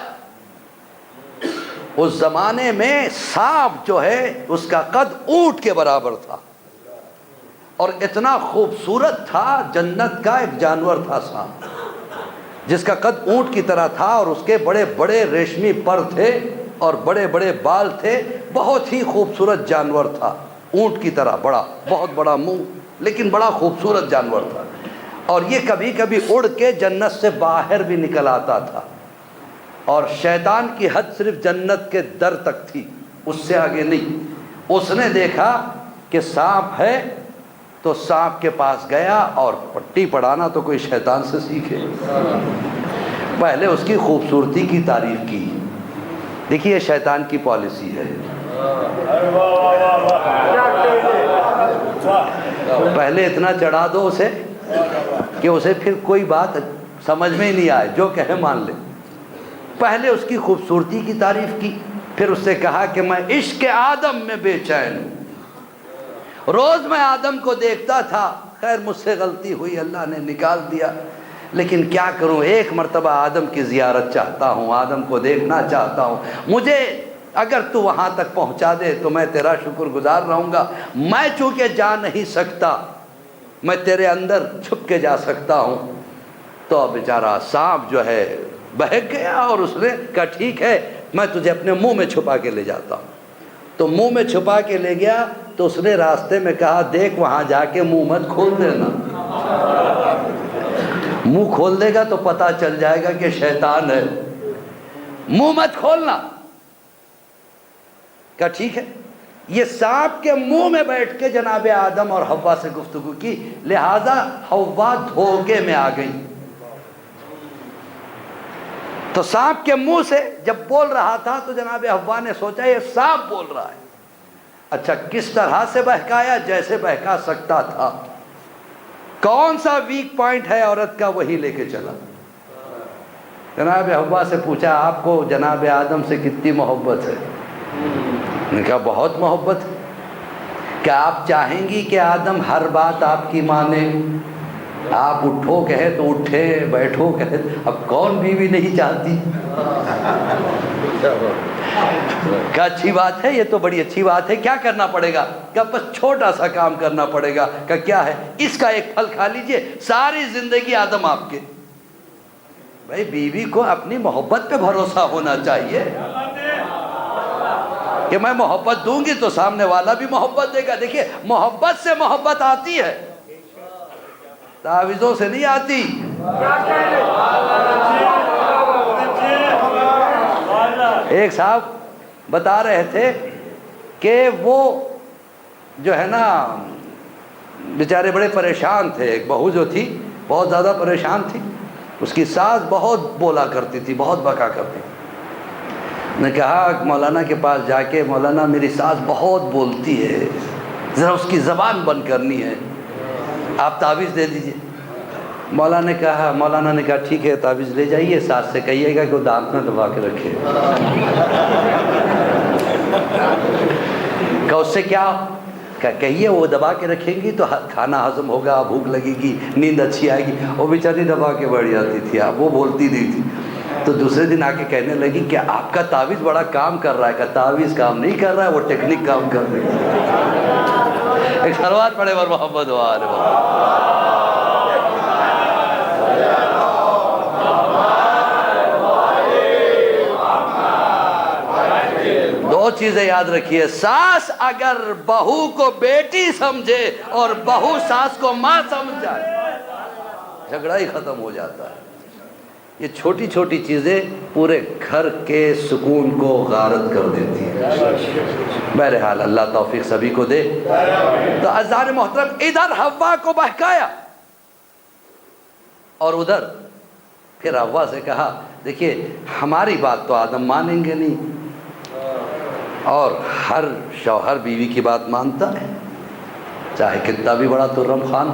اس زمانے میں سانپ جو ہے اس کا قد اونٹ کے برابر تھا اور اتنا خوبصورت تھا. جنت کا ایک جانور تھا سانپ، جس کا قد اونٹ کی طرح تھا اور اس کے بڑے بڑے ریشمی پر تھے اور بڑے بڑے بال تھے. بہت ہی خوبصورت جانور تھا، اونٹ کی طرح بڑا، بہت بڑا منہ، لیکن بڑا خوبصورت جانور تھا. اور یہ کبھی کبھی اڑ کے جنت سے باہر بھی نکل آتا تھا. اور شیطان کی حد صرف جنت کے در تک تھی، اس سے آگے نہیں. اس نے دیکھا کہ سانپ ہے تو سانپ کے پاس گیا اور پٹی پڑھانا تو کوئی شیطان سے سیکھے. پہلے اس کی خوبصورتی کی تعریف کی. دیکھیے شیطان کی پالیسی ہے. پہلے اتنا چڑھا دو اسے کہ اسے پھر کوئی بات سمجھ میں ہی نہیں آئے، جو کہے مان لے۔ پہلے اس کی خوبصورتی کی تعریف کی، پھر اس سے کہا کہ میں عشق آدم میں بے چین ہوں، روز میں آدم کو دیکھتا تھا، خیر مجھ سے غلطی ہوئی، اللہ نے نکال دیا، لیکن کیا کروں، ایک مرتبہ آدم کی زیارت چاہتا ہوں، آدم کو دیکھنا چاہتا ہوں، مجھے اگر تو وہاں تک پہنچا دے تو میں تیرا شکر گزار رہوں گا۔ میں چونکہ جا نہیں سکتا، میں تیرے اندر چھپ کے جا سکتا ہوں۔ تو بیچارہ سانپ جو ہے بہک گیا اور اس نے کہا ٹھیک ہے، میں تجھے اپنے منہ میں چھپا کے لے جاتا ہوں۔ تو منہ میں چھپا کے لے گیا تو اس نے راستے میں کہا دیکھ وہاں جا کے منہ مت کھول دینا، منہ کھول دے گا تو پتہ چل جائے گا کہ شیطان ہے، منہ مت کھولنا۔ کہا ٹھیک ہے۔ یہ سانپ کے منہ میں بیٹھ کے جناب آدم اور حوا سے گفتگو کی، لہذا حوا دھوکے میں آ گئی۔ تو سانپ کے منہ سے جب بول رہا تھا تو جناب حوا نے سوچا یہ سانپ بول رہا ہے، اچھا کس طرح سے بہکایا، جیسے بہکا سکتا تھا، کون سا ویک پوائنٹ ہے عورت کا وہی لے کے چلا۔ جناب حوا سے پوچھا آپ کو جناب آدم سے کتنی محبت ہے؟ نے کہا بہت محبت ہے۔ کیا آپ چاہیں گی کہ آدم ہر بات آپ کی مانے، آپ اٹھو کہے تو اٹھے، بیٹھو کہے؟ اب کون بیوی نہیں چاہتی؟ کیا اچھی بات ہے، یہ تو بڑی اچھی بات ہے، کیا کرنا پڑے گا؟ کیا بس چھوٹا سا کام کرنا پڑے گا۔ کیا ہے؟ اس کا ایک پھل کھا لیجئے، ساری زندگی آدم آپ کے۔ بھائی بیوی کو اپنی محبت پہ بھروسہ ہونا چاہیے کہ میں محبت دوں گی تو سامنے والا بھی محبت دے گا۔ دیکھیے محبت سے محبت آتی ہے، تعویذوں سے نہیں آتی۔ ایک صاحب بتا رہے تھے کہ وہ جو ہے نا بیچارے بڑے پریشان تھے، ایک بہو جو تھی بہت زیادہ پریشان تھی، اس کی ساس بہت بولا کرتی تھی، بہت بکا کرتی تھی۔ نے کہا مولانا کے پاس جا کے مولانا میری ساس بہت بولتی ہے، ذرا اس کی زبان بند کرنی ہے، آپ تعویذ دے دیجئے۔ مولانا نے کہا ٹھیک ہے تعویذ لے جائیے، ساس سے کہیے گا کہ وہ دانت نہ دبا کے رکھے۔ کہ اس سے کیا؟ کہیے وہ دبا کے رکھیں گی تو کھانا ہضم ہوگا، بھوک لگے گی، نیند اچھی آئے گی۔ وہ بیچاری دبا کے بیٹھ جاتی تھی، وہ بولتی نہیں تھی۔ تو دوسرے دن آ کے کہنے لگی کہ آپ کا تعویذ بڑا کام کر رہا ہے۔ کہ تعویذ کام نہیں کر رہا ہے، وہ ٹیکنک کام کر رہی ہے۔ ایک صلوات پڑھے ور محمد و آل محمد۔ دو چیزیں یاد رکھیے، ساس اگر بہو کو بیٹی سمجھے اور بہو ساس کو ماں سمجھ جائے، جھگڑا ہی ختم ہو جاتا ہے۔ یہ چھوٹی چھوٹی چیزیں پورے گھر کے سکون کو غارت کر دیتی ہیں۔ بہرحال اللہ توفیق سبھی کو دے۔ تو عزیزان محترم، ادھر حوا کو بہکایا اور ادھر پھر حوا سے کہا دیکھیے ہماری بات تو آدم مانیں گے نہیں، اور ہر شوہر بیوی کی بات مانتا ہے، چاہے کتنا بھی بڑا ترم خان،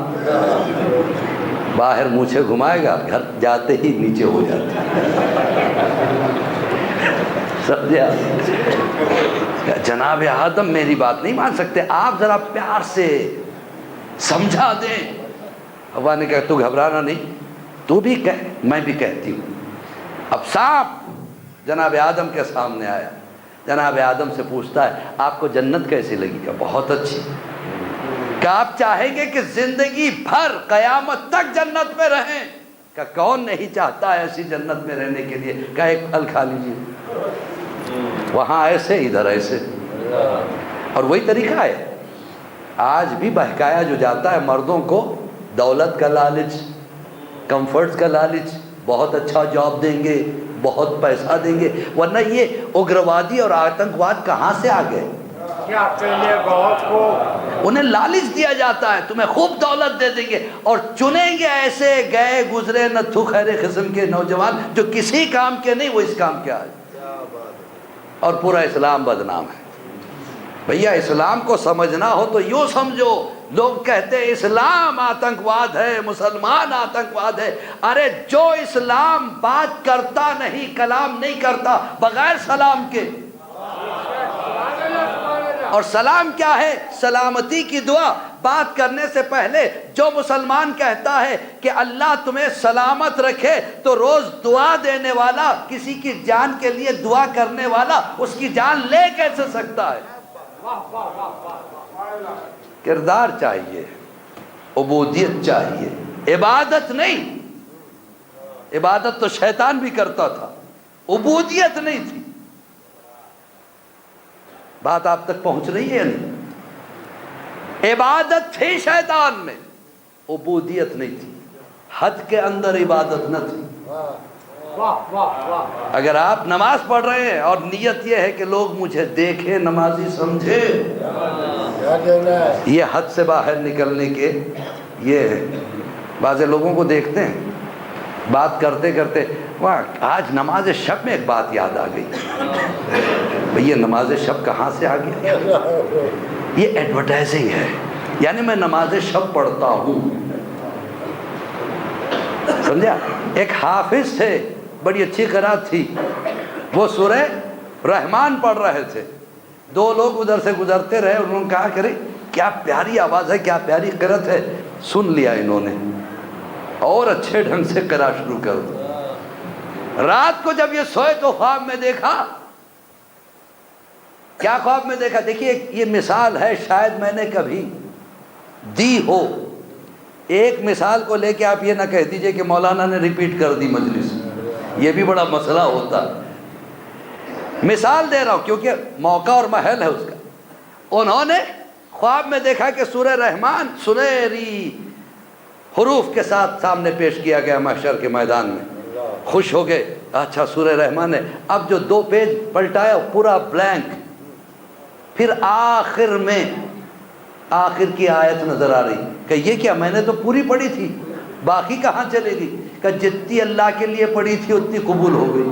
باہر مونچھیں گھمائے گا، گھر جاتے ہی نیچے ہو جاتے سمجھا؟ جناب آدم میری بات نہیں مان سکتے، آپ ذرا پیار سے سمجھا دیں۔ حوا نے کہا تو گھبرانا نہیں، تو بھی کہہ میں بھی کہتی ہوں۔ اب سانپ جناب آدم کے سامنے آیا، جناب آدم سے پوچھتا ہے آپ کو جنت کیسی لگی؟ کہ بہت اچھی۔ کہ آپ چاہیں گے کہ زندگی بھر قیامت تک جنت میں رہیں؟ کہ کون نہیں چاہتا ایسی جنت میں رہنے کے لیے؟ کہ ایک پھل کھا لیجیے، وہاں ایسے ادھر ایسے۔ اور وہی طریقہ ہے، آج بھی بہکایا جو جاتا ہے مردوں کو، دولت کا لالچ، کمفرٹس کا لالچ، بہت اچھا جاب دیں گے، بہت پیسہ دیں گے، ورنہ یہ اگروادی اور آتنکواد کہاں سے آ گئے؟ انہیں لالچ دیا جاتا ہے، تمہیں خوب دولت دے دیں گے، اور چنیں گے ایسے گئے گزرے نتھو خیر قسم کے نوجوان جو کسی کام کے نہیں، وہ اس کام کے آئے، اور پورا اسلام بدنام ہے۔ بھیا اسلام کو سمجھنا ہو تو یوں سمجھو، لوگ کہتے ہیں اسلام آتنکواد ہے، مسلمان آتنکواد ہے. ارے جو اسلام بات کرتا نہیں، کلام نہیں کرتا بغیر سلام کے، اور سلام کیا ہے؟ سلامتی کی دعا. بات کرنے سے پہلے جو مسلمان کہتا ہے کہ اللہ تمہیں سلامت رکھے، تو روز دعا دینے والا، کسی کی جان کے لیے دعا کرنے والا اس کی جان لے کیسے سکتا ہے؟ کردار چاہیے، عبودیت چاہیے، عبادت نہیں. عبادت تو شیطان بھی کرتا تھا، عبودیت نہیں تھی. بات آپ تک پہنچ رہی ہے نہیں؟ عبادت تھی شیطان میں، عبودیت نہیں تھی. حد کے اندر عبادت نہ تھی. اگر آپ نماز پڑھ رہے ہیں اور نیت یہ ہے کہ لوگ مجھے دیکھیں، نمازی سمجھے، یہ حد سے باہر نکلنے کے یہ ہے. بعض لوگوں کو دیکھتے ہیں بات کرتے کرتے، واہ آج نماز شب میں ایک بات یاد آ گئی. بھئی یہ نماز شب کہاں سے آ گیا؟ یہ ایڈورٹائزنگ ہے، یعنی میں نماز شب پڑھتا ہوں. سمجھا؟ ایک حافظ تھے، بڑی اچھی قرات تھی، وہ سورہ رحمان پڑھ رہے تھے. دو لوگ ادھر سے گزرتے رہے، انہوں نے کہا کرے کیا پیاری آواز ہے، کیا پیاری قرات ہے. سن لیا انہوں نے اور اچھے ڈھنگ سے قرات شروع کر دی. رات کو جب یہ سوئے تو خواب میں دیکھا. کیا خواب میں دیکھا؟ دیکھیے یہ مثال ہے، شاید میں نے کبھی دی ہو. ایک مثال کو لے کے آپ یہ نہ کہہ دیجئے کہ مولانا نے ریپیٹ کر دی مجلس، یہ بھی بڑا مسئلہ ہوتا. مثال دے رہا ہوں کیونکہ موقع اور محل ہے اس کا. انہوں نے خواب میں دیکھا کہ سورہ رحمان سنہری حروف کے ساتھ سامنے پیش کیا گیا محشر کے میدان میں. خوش ہو گئے، اچھا سورہ رحمان ہے. اب جو 2 پیج پلٹایا پورا بلینک. پھر آخر میں آخر کی آیت نظر آ رہی کہ یہ کیا، میں نے تو پوری پڑھی تھی، باقی کہاں چلے گی؟ کہ جتنی اللہ کے لیے پڑھی تھی اتنی قبول ہو گئی.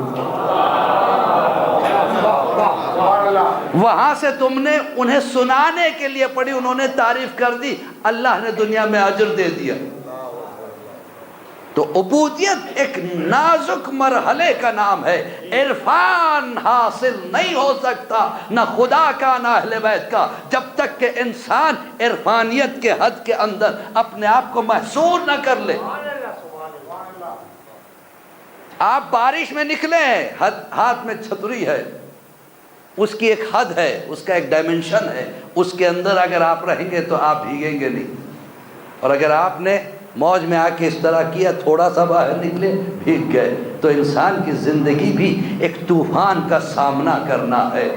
وہاں سے تم نے انہیں سنانے کے لیے پڑھی، انہوں نے تعریف کر دی، اللہ نے دنیا میں اجر دے دیا. تو عبودیت ایک نازک مرحلے کا نام ہے. عرفان حاصل نہیں ہو سکتا نہ خدا کا نہ اہل بیت کا جب تک کہ انسان عرفانیت کے حد کے اندر اپنے آپ کو محصور نہ کر لے. آپ بارش میں نکلے ہیں، ہاتھ میں چھتری ہے، اس کی ایک حد ہے، اس کا ایک ڈائمنشن ہے. اس کے اندر اگر آپ رہیں گے تو آپ بھیگیں گے نہیں. اور اگر آپ نے موج میں آ کے اس طرح کیا، تھوڑا سا باہر نکلے بھیگ گئے. تو انسان کی زندگی بھی ایک طوفان کا سامنا کرنا ہے.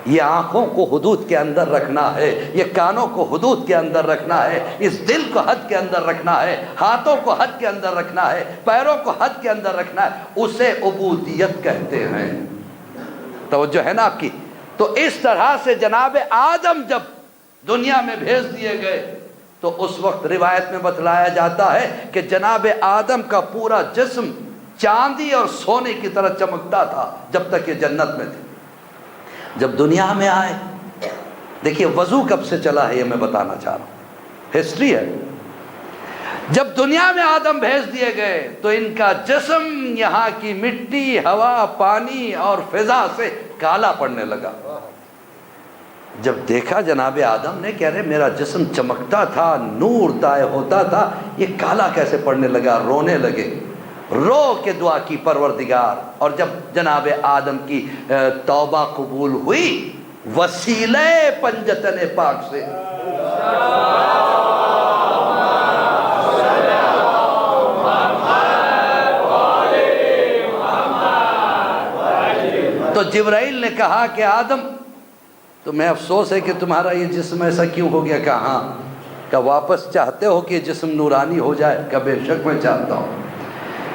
یہ آنکھوں کو حدود کے اندر رکھنا ہے، یہ کانوں کو حدود کے اندر رکھنا ہے، اس دل کو حد کے اندر رکھنا ہے، ہاتھوں کو حد کے اندر رکھنا ہے، پیروں کو حد کے اندر رکھنا ہے. اسے عبودیت کہتے ہیں. توجہ ہے نا آپ کی؟ تو اس طرح سے جناب آدم جب دنیا میں بھیج دیے گئے تو اس وقت روایت میں بتلایا جاتا ہے کہ جناب آدم کا پورا جسم چاندی اور سونے کی طرح چمکتا تھا جب تک یہ جنت میں تھے. جب دنیا میں آئے، دیکھیے وضو کب سے چلا ہے یہ میں بتانا چاہ رہا ہوں، ہسٹری ہے. جب دنیا میں آدم بھیج دیے گئے تو ان کا جسم یہاں کی مٹی، ہوا، پانی اور فضا سے کالا پڑنے لگا. جب دیکھا جناب آدم نے کہ ارے میرا جسم چمکتا تھا، نور طے ہوتا تھا، یہ کالا کیسے پڑنے لگا. رونے لگے، رو کے دعا کی پروردگار. اور جب جناب آدم کی توبہ قبول ہوئی وسیلہ پنجتن پاک سے، تو جبرائیل نے کہا کہ آدم تمہیں افسوس ہے کہ تمہارا یہ جسم ایسا کیوں ہو گیا؟ کہاں کہ واپس چاہتے ہو کہ یہ جسم نورانی ہو جائے؟ کہ بے شک میں چاہتا ہوں.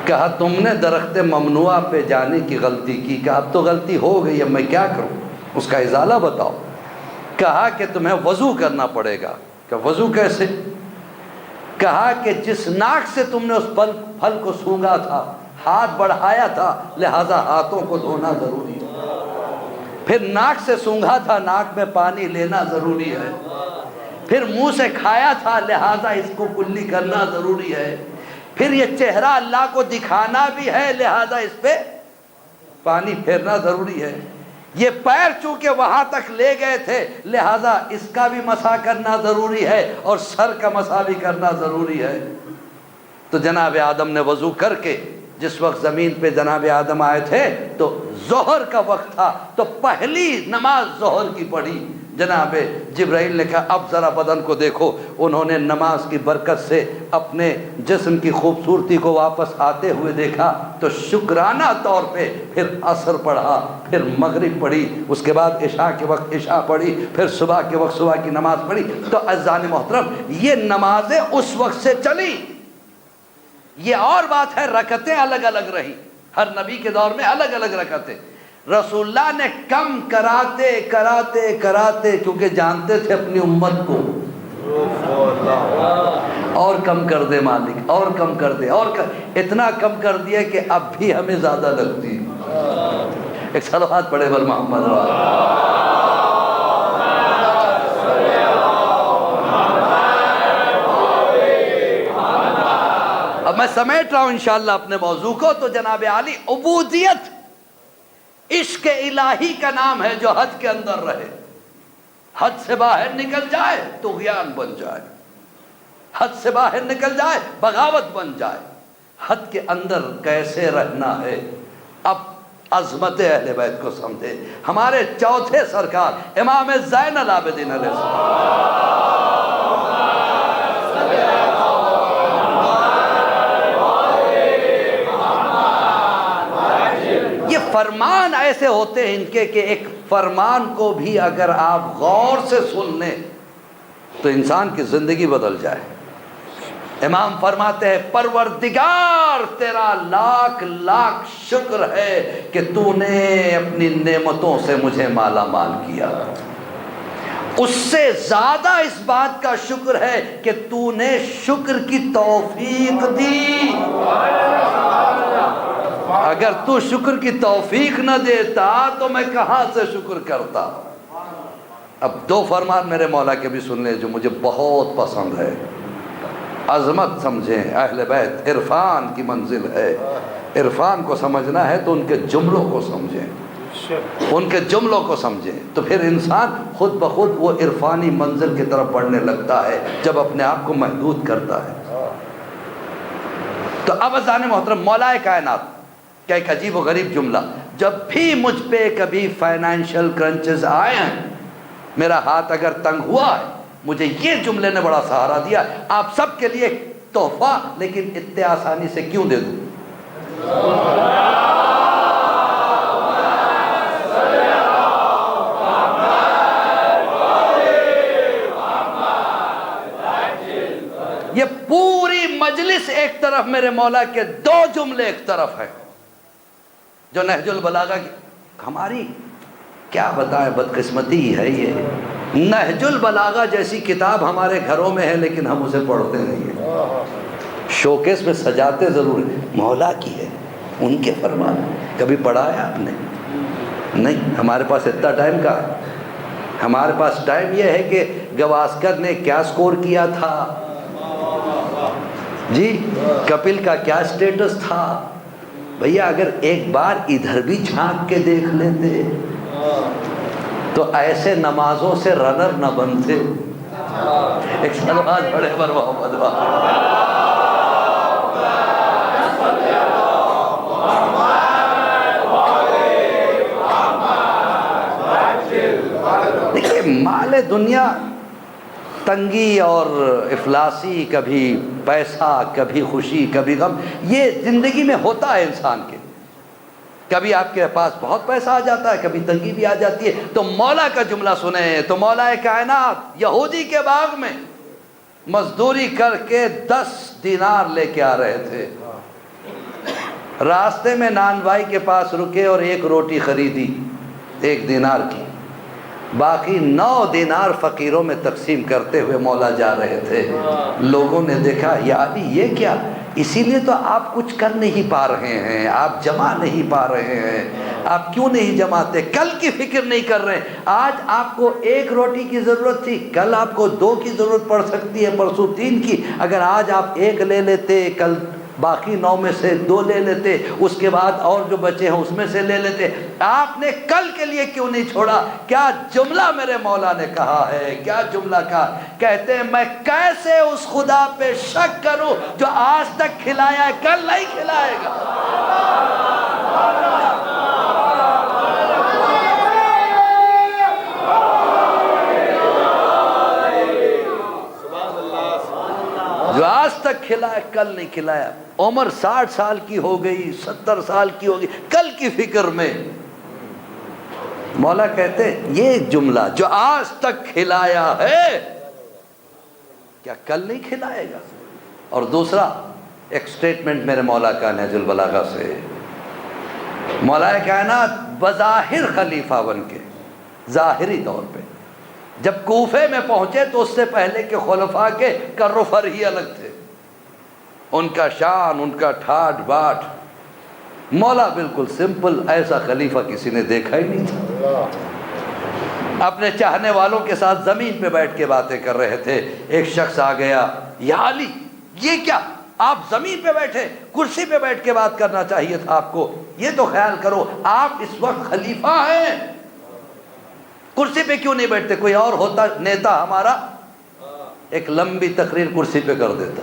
کہا تم نے درخت ممنوعہ پہ جانے کی غلطی کی. کہ اب تو غلطی ہو گئی، اب میں کیا کروں، اس کا ازالہ بتاؤ. کہا کہ تمہیں وضو کرنا پڑے گا. کہ وضو کیسے؟ کہا کہ جس ناک سے تم نے اس پھل کو سونگھا تھا، ہاتھ بڑھایا تھا، لہذا ہاتھوں کو دھونا ضروری ہے. پھر ناک سے سونگھا تھا، ناک میں پانی لینا ضروری ہے، پھر منہ سے کھایا تھا، لہذا اس کو کلی کرنا ضروری ہے، پھر یہ چہرہ اللہ کو دکھانا بھی ہے، لہذا اس پہ پانی پھیرنا ضروری ہے، یہ پیر چونکہ وہاں تک لے گئے تھے لہذا اس کا بھی مسح کرنا ضروری ہے، اور سر کا مسح بھی کرنا ضروری ہے۔ تو جناب آدم نے وضو کر کے، جس وقت زمین پہ جناب آدم آئے تھے تو ظہر کا وقت تھا، تو پہلی نماز ظہر کی پڑھی۔ جناب جبرائیل نے کہا اب ذرا بدن کو دیکھو، انہوں نے نماز کی برکت سے اپنے جسم کی خوبصورتی کو واپس آتے ہوئے دیکھا، تو شکرانہ طور پہ پھر عصر پڑھا، پھر مغرب پڑھی، اس کے بعد عشاء کے وقت عشاء پڑھی، پھر صبح کے وقت صبح کی نماز پڑھی۔ تو عزیزان محترم، یہ نمازیں اس وقت سے چلی۔ یہ اور بات ہے رکعتیں الگ الگ رہی، ہر نبی کے دور میں الگ الگ رکعتیں۔ رسول اللہ نے کم کراتے کراتے کراتے، کیونکہ جانتے تھے اپنی امت کو، اور کم کر دے مالک، اور کم کر دے، اور اتنا کم کر دیا کہ اب بھی ہمیں زیادہ لگتی۔ ایک صلوات پڑھے بر محمد۔ اب میں سمیٹ رہا ہوں انشاءاللہ اپنے موضوع کو۔ تو جناب عالی، عبودیت عشق الہی کا نام ہے جو حد کے اندر رہے، حد سے باہر نکل جائے تو طغیان بن جائے، حد سے باہر نکل جائے بغاوت بن جائے۔ حد کے اندر کیسے رہنا ہے، اب عظمت اہل بیت کو سمجھے۔ ہمارے چوتھے سرکار امام زین العابدین علیہ السلام، یہ فرمان ایسے ہوتے ہیں ان کے کہ ایک فرمان کو بھی اگر آپ غور سے سن لیں تو انسان کی زندگی بدل جائے۔ امام فرماتے ہیں پروردگار تیرا لاکھ لاکھ شکر ہے کہ تو نے اپنی نعمتوں سے مجھے مالا مال کیا، اس سے زیادہ اس بات کا شکر ہے کہ تو نے شکر کی توفیق دی۔ اگر تو شکر کی توفیق نہ دیتا تو میں کہاں سے شکر کرتا۔ اب دو فرمان میرے مولا کے بھی سن لیں جو مجھے بہت پسند ہے۔ عظمت سمجھیں، اہل بیت عرفان کی منزل ہے، عرفان کو سمجھنا ہے تو ان کے جملوں کو سمجھیں، ان کے جملوں کو سمجھیں، تو پھر انسان خود بخود وہ عرفانی منزل کی طرف بڑھنے لگتا ہے جب اپنے آپ کو محدود کرتا ہے۔ تو اب عزیزان محترم، مولا کائنات کا ایک عجیب و غریب جملہ، جب بھی مجھ پہ کبھی فائنینشیل کرنچز آئے ہیں، میرا ہاتھ اگر تنگ ہوا ہے، مجھے یہ جملے نے بڑا سہارا دیا۔ آپ سب کے لیے ایک تحفہ، لیکن اتنے آسانی سے کیوں دے دوں؟ یہ پوری مجلس ایک طرف، میرے مولا کے دو جملے ایک طرف ہیں جو نہج البلاغہ کی، ہماری کیا بتائیں بدقسمتی ہے یہ۔ نہج البلاغہ جیسی کتاب ہمارے گھروں میں ہے لیکن ہم اسے پڑھتے نہیں ہیں، شوکیس میں سجاتے ضرور ہیں، مولا کی ہے، ان کے فرمان۔ کبھی پڑھا ہے آپ نے؟ نہیں، ہمارے پاس اتنا ٹائم کا ہے، ہمارے پاس ٹائم یہ ہے کہ گواسکر نے کیا سکور کیا تھا جی، کپل کا کیا سٹیٹس تھا۔ بھیا اگر ایک بار ادھر بھی جھانک کے دیکھ لیتے تو ایسے نمازوں سے رنر نہ بنتے۔ ایک صلوات پڑھے پر محمد۔ دیکھیے، مال دنیا تنگی اور افلاسی، کبھی پیسہ، کبھی خوشی، کبھی غم، یہ زندگی میں ہوتا ہے انسان کے۔ کبھی آپ کے پاس بہت پیسہ آ جاتا ہے، کبھی تنگی بھی آ جاتی ہے۔ تو مولا کا جملہ سنیں تو مولا کائنات یہودی کے باغ میں مزدوری کر کے 10 دینار لے کے آ رہے تھے، راستے میں نان بھائی کے پاس رکے اور ایک روٹی خریدی 1 دینار کی، باقی 9 دینار فقیروں میں تقسیم کرتے ہوئے مولا جا رہے تھے۔ لوگوں نے دیکھا یا علی یہ کیا؟ اسی لیے تو آپ کچھ کر نہیں پا رہے ہیں، آپ جمع نہیں پا رہے ہیں۔ آپ کیوں نہیں جماتے؟ کل کی فکر نہیں کر رہے۔ آج آپ کو 1 روٹی کی ضرورت تھی، کل آپ کو 2 کی ضرورت پڑ سکتی ہے، پرسوں 3 کی۔ اگر آج آپ 1 لے لیتے، کل باقی 9 میں سے 2 لے لیتے، اس کے بعد اور جو بچے ہیں اس میں سے لے لیتے۔ آپ نے کل کے لیے کیوں نہیں چھوڑا؟ کیا جملہ میرے مولا نے کہا ہے، کیا جملہ کہا؟ کہتے ہیں میں کیسے اس خدا پہ شک کروں جو آج تک کھلایا ہے، کل نہیں کھلائے گا۔ جو آج تک کھلایا کل نہیں کھلایا۔ عمر 60 سال کی ہو گئی، 70 سال کی ہو گئی، کل کی فکر میں۔ مولا کہتے یہ جملہ جو آج تک کھلایا ہے کیا کل نہیں کھلائے گا؟ اور دوسرا ایک سٹیٹمنٹ میرے مولا کا نہج البلاغہ سے، مولا کائنات بظاہر خلیفہ بن کے ظاہری طور پہ جب کوفے میں پہنچے تو اس سے پہلے کے خلفاء کے کر و فر ہی الگ تھے، ان کا شان، ان کا ٹھاٹ باٹ۔ مولا بالکل سمپل، ایسا خلیفہ کسی نے دیکھا ہی نہیں تھا۔ اپنے چاہنے والوں کے ساتھ زمین پہ بیٹھ کے باتیں کر رہے تھے، ایک شخص آ گیا، یا علی یہ کیا، آپ زمین پہ بیٹھے، کرسی پہ بیٹھ کے بات کرنا چاہیے تھا آپ کو، یہ تو خیال کرو آپ اس وقت خلیفہ ہیں، کرسی پہ کیوں نہیں بیٹھتے؟ کوئی اور ہوتا نیتا ہمارا ایک لمبی تقریر کرسی پہ کر دیتا،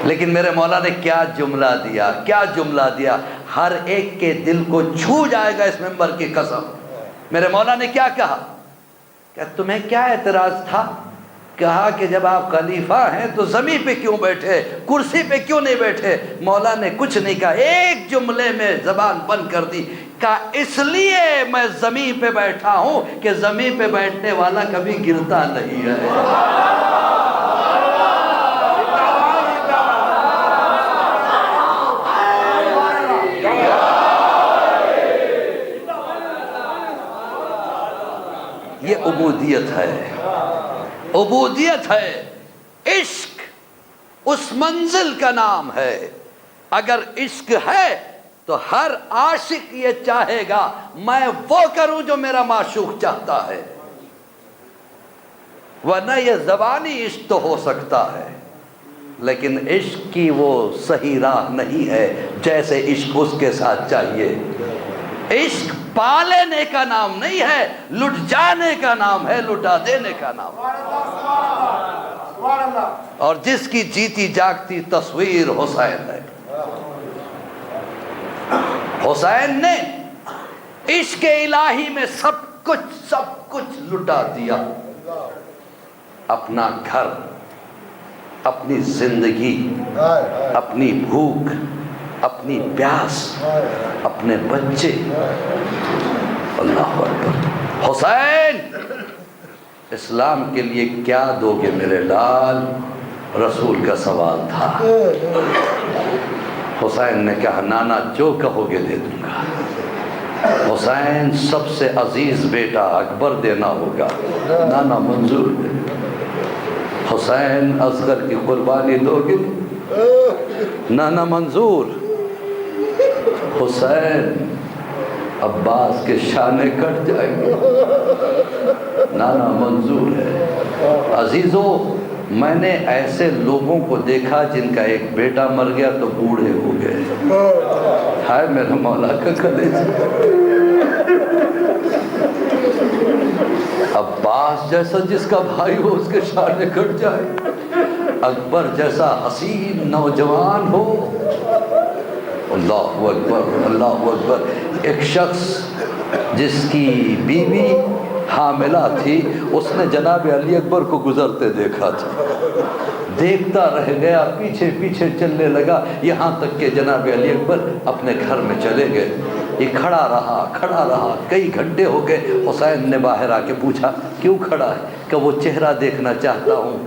لیکن میرے مولا نے کیا جملہ دیا، کیا جملہ دیا، ہر ایک کے دل کو چھو جائے گا اس منبر کی قسم۔ میرے مولا نے کیا کہا کہ تمہیں کیا اعتراض تھا؟ کہا کہ جب آپ خلیفہ ہیں تو زمین پہ کیوں بیٹھے، کرسی پہ کیوں نہیں بیٹھے؟ مولا نے کچھ نہیں کہا، ایک جملے میں زبان بند کر دی، کہا اس لیے میں زمین پہ بیٹھا ہوں کہ زمین پہ بیٹھنے والا کبھی گرتا نہیں ہے۔ یہ عبودیت ہے، عبودیت ہے۔ عشق اس منزل کا نام ہے۔ اگر عشق ہے تو ہر عاشق یہ چاہے گا میں وہ کروں جو میرا معشوق چاہتا ہے، ورنہ یہ زبانی عشق تو ہو سکتا ہے لیکن عشق کی وہ صحیح راہ نہیں ہے جیسے عشق اس کے ساتھ چاہیے۔ عشق پا لینے کا نام نہیں ہے، لٹ جانے کا نام ہے، لٹا دینے کا نام ہے۔ اور جس کی جیتی جاگتی تصویر حسین ہے، حسین نے عشق الہی میں سب کچھ لٹا دیا، اپنا گھر، اپنی زندگی، اپنی بھوک، اپنی پیاس، اپنے بچے۔ اللہ اکبر۔ حسین اسلام کے لیے کیا دو گے میرے لال؟ رسول کا سوال تھا۔ حسین نے کہا نانا جو کہو گے دے دوں گا۔ حسین سب سے عزیز بیٹا اکبر دینا ہوگا، نانا منظور ہے۔ حسین اصغر کی قربانی دو گے، نانا منظور۔ حسین عباس کے شانے کٹ جائیں گے، نانا منظور ہے۔ عزیزو میں نے ایسے لوگوں کو دیکھا جن کا ایک بیٹا مر گیا تو بوڑھے ہو گئے۔ ہائے میرا مولا کا کلیجہ، عباس جیسا جس کا بھائی ہو اس کے شانے کٹ جائے، اکبر جیسا حسین نوجوان ہو۔ اللہ اکبر، اللہ اکبر۔ ایک شخص جس کی بیوی حاملہ تھی، اس نے جناب علی اکبر کو گزرتے دیکھا تھا، دیکھتا رہ گیا، پیچھے پیچھے چلنے لگا، یہاں تک کہ جناب علی اکبر اپنے گھر میں چلے گئے۔ یہ کھڑا رہا، کئی گھنٹے ہو گئے۔ حسین نے باہر آ کے پوچھا کیوں کھڑا ہے؟ کہ وہ چہرہ دیکھنا چاہتا ہوں،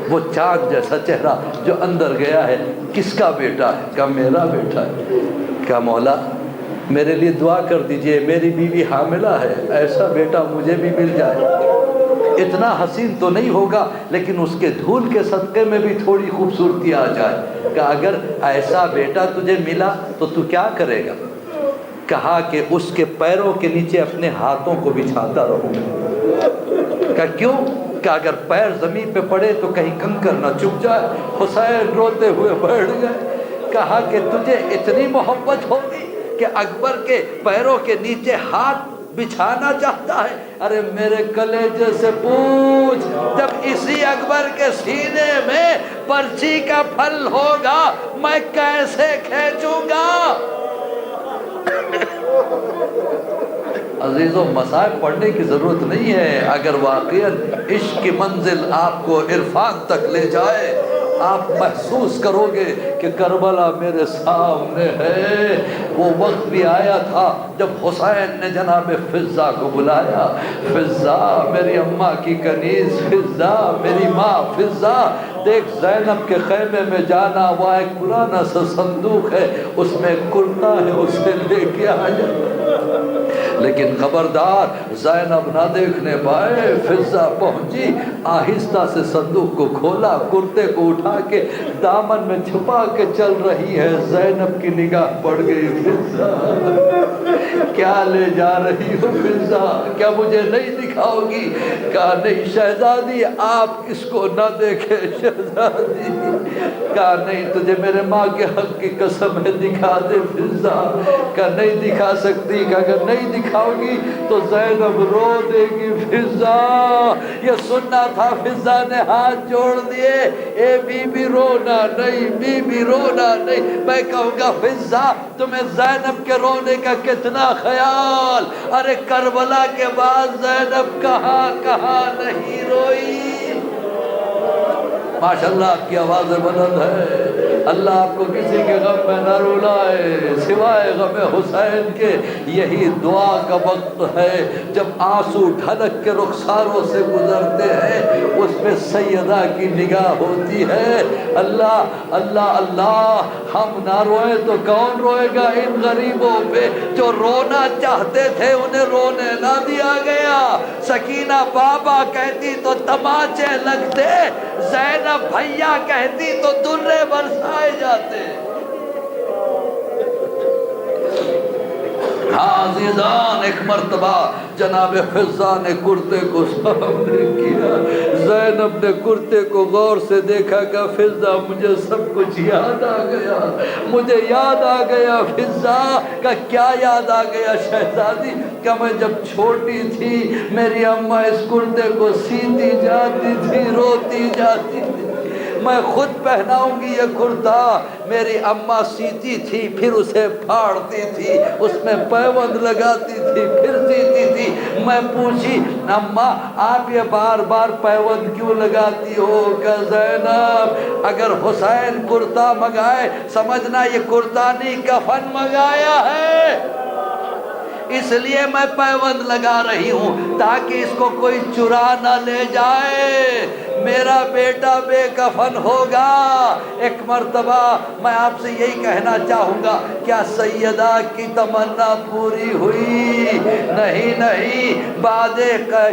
وہ چاند جیسا چہرہ جو اندر گیا ہے۔ کس کا بیٹا ہے؟ کہ میرا بیٹا ہے۔ کہ مولا میرے لیے دعا کر دیجئے، میری بیوی حاملہ ہے، ایسا بیٹا مجھے بھی مل جائے۔ اتنا حسین تو نہیں ہوگا لیکن اس کے دھول کے صدقے میں بھی تھوڑی خوبصورتی آ جائے۔ کہ اگر ایسا بیٹا تجھے ملا تو تو کیا کرے گا؟ کہا کہ اس کے پیروں کے نیچے اپنے ہاتھوں کو بچھاتا رہوں گا۔ کہا کیوں؟ کہ اگر پیر زمین پہ پڑے تو کہیں کنکر نہ چپ جائے۔ حسین روتے ہوئے بیٹھ گئے۔ کہا کہ تجھے اتنی محبت ہوگی کہ اکبر کے پیروں کے نیچے ہاتھ بچھانا چاہتا ہے؟ ارے میرے کلیجے سے پوچھ، جب اسی اکبر کے سینے میں پرچی کا پھل ہوگا میں کیسے کھینچوں گا؟ عزیزوں، مسائل پڑھنے کی ضرورت نہیں ہے۔ اگر واقعاً عشق کی منزل آپ کو عرفان تک لے جائے، آپ محسوس کرو گے کہ کربلا میرے سامنے ہے۔ وہ وقت بھی آیا تھا جب حسین نے جناب فضہ کو بلایا، فضہ میری اماں کی کنیز، فضہ میری ماں، فضہ دیکھ زینب کے خیمے میں جانا، وہاں ایک پرانا سا صندوق ہے، اس میں کرتا ہے، اسے لے کے آ جانا۔ لیکن خبردار زینب نہ دیکھنے پائے۔ فضہ پہنچی، آہستہ سے صندوق کو کھولا، کرتے کو اٹھا کے دامن میں چھپا کے چل رہی ہے۔ زینب کی نگاہ پڑ گئی، فضہ کیا لے جا رہی ہو فضہ؟ کیا مجھے نہیں دکھاؤ گی؟ کہا نہیں شہزادی، آپ اس کو نہ دیکھے شہزادی۔ کہا نہیں، تجھے میرے ماں کے حق کی قسم ہے، دکھا دے فضہ۔ کہا نہیں دکھا سکتی، کہ اگر نہیں دکھاؤ گی تو زینب رو دے گی فضہ۔ یہ سننا تھا، فضہ نے ہاتھ جوڑ دیے، اے بی بی رونا نہیں، بی بی رونا نہیں۔ میں کہوں گا فضہ تمہیں زینب کے رونے کا کتنا خیال؟ ارے کربلا کے بعد زینب کہاں کہاں نہیں روئی۔ ماشاءاللہ آپ کی آواز بلند ہے۔ اللہ آپ کو کسی کے غم میں نہ رلائے سوائے غم حسین کے۔ یہی دعا کا وقت ہے جب آنسو ڈھلک کے رخساروں سے گزرتے ہیں، اس پہ سیدہ کی نگاہ ہوتی ہے۔ اللہ اللہ اللہ، ہم نہ روئے تو کون روئے گا ان غریبوں پہ جو رونا چاہتے تھے، انہیں رونے نہ دیا گیا۔ سکینہ بابا کہتی تو تماچے لگتے، زینب بھیا کہتی تو درے برسائے جاتے۔ ہاں عزیزان، ایک مرتبہ جناب فضہ نے کرتے کو سامنے کیا، زینب نے کرتے کو غور سے دیکھا کہ فضہ مجھے سب کچھ یاد آ گیا، مجھے یاد آ گیا۔ فضہ کا کیا یاد آ گیا شہزادی؟ کہ میں جب چھوٹی تھی میری اماں اس کرتے کو سیتی جاتی تھی، روتی جاتی تھی، میں خود پہناؤں گی یہ کرتا۔ میری اماں سیتی تھی، پھر اسے پھاڑتی تھی، اس میں پیوند لگاتی تھی، پھر سیتی تھی۔ میں پوچھی اماں آپ یہ بار بار پیوند کیوں لگاتی ہو؟ کہ زینب اگر حسین کرتا منگائے سمجھنا یہ کرتا نہیں کفن منگایا ہے، اس لیے میں پیوند لگا رہی ہوں تاکہ اس کو کوئی چرا نہ لے جائے، میرا بیٹا بے کفن ہوگا۔ ایک مرتبہ میں آپ سے یہی کہنا چاہوں گا، کیا سیدہ کی تمنا پوری ہوئی؟ نہیں نہیں، بعد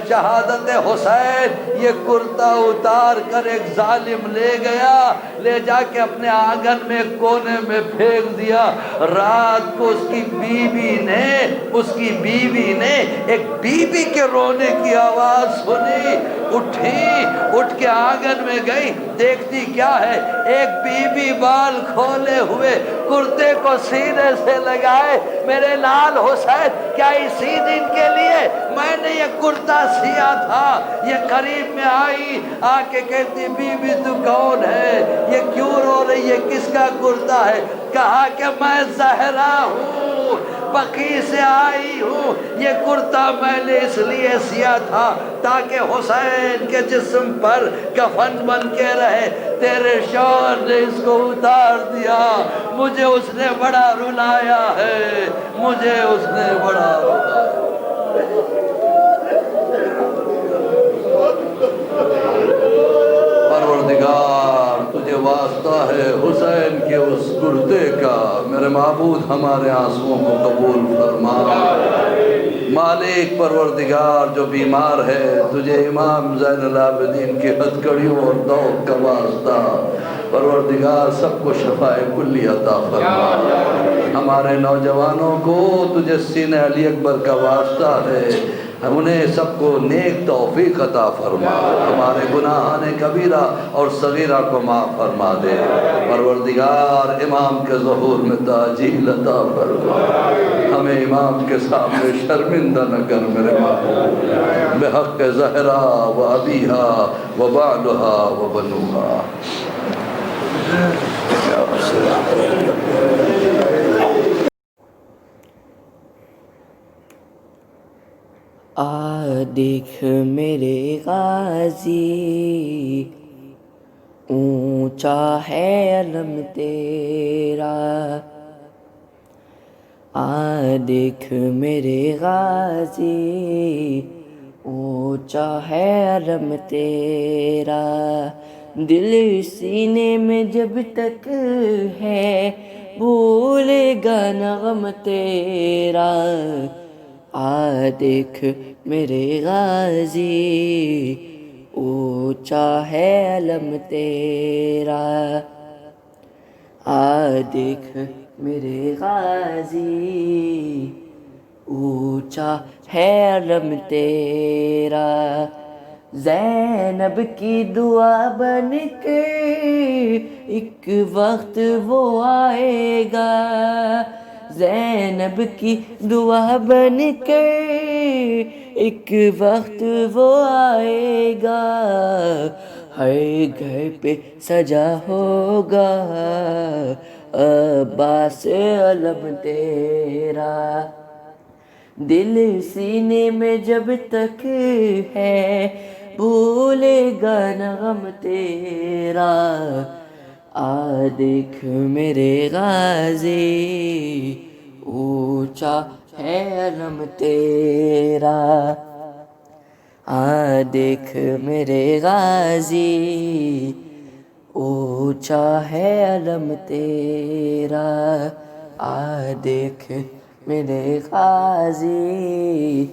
شہادت حسین یہ کرتا اتار کر ایک ظالم لے گیا، لے جا کے اپنے آنگن میں کونے میں پھینک دیا۔ رات کو اس کی بیوی نے ایک بی بی کے رونے کی آواز سنی، اٹھ کے آنگن میں گئی، دیکھتی کیا ہے، ایک بی بی بال کھولے ہوئے کرتے کو سینے سے لگائے۔ میرے لال حسین، کیا اسی دن کے لیے میں نے یہ کرتا سیا تھا؟ یہ قریب میں آئی، آ کے کہتی بی بی تو کون ہے؟ یہ کیوں رو رہی ہے؟ کس کا کرتا ہے؟ کہا کہ میں زہرا ہوں، بقیع سے آئی ہوں، یہ کرتا میں نے اس لیے سیا تھا تاکہ حسین کے جسم پر کفن بن کے رہے، تیرے شوہر نے اس کو اتار دیا، مجھے اس نے بڑا رلایا ہے، مجھے اس نے بڑا رلایا۔ پروردگار تجھے واسطہ ہے حسین کے اس کرتے کا، میرے معبود ہمارے آنسوؤں کو قبول فرما۔ مالک پروردگار جو بیمار ہے، تجھے امام زین العابدین کی ہتھکڑیوں اور ذوق کا واسطہ پروردگار سب کو شفاء کلی عطا فرما. ہمارے نوجوانوں کو تجھے سینہ علی اکبر کا واسطہ ہے، انہیں سب کو نیک توفیق عطا فرما. ہمارے گناہان کبیرہ اور صغیرہ کو معاف فرما دے. پروردگار امام کے ظہور میں تاجیل عطا فرما. ہمیں امام کے سامنے شرمندہ نہ کر میرے محبوب، بحق زہرا و ابیہا و بعلہا و بنوہا. دیکھ میرے غازی، اونچا ہے علم تیرا. دیکھ میرے غازی، اونچا ہے علم تیرا. دل سینے میں جب تک ہے بھولے گا نہ غم تیرا. دیکھ میرے غازی، اونچا ہے علم تیرا. دیکھ میرے غازی، اونچا ہے علم تیرا. زینب کی دعا بن کے ایک وقت وہ آئے گا. زینب کی دعا بن کے ایک وقت وہ آئے گا. ہر گھر پہ سجا ہوگا عباس علم تیرا. دل سینے میں جب تک ہے بھولے گا نہ غم تیرا. دیکھ میرے غازی، اونچا ہے علم تیرا. دیکھ میرے غازی، اونچا ہے علم تیرا. دیکھ میرے غازی،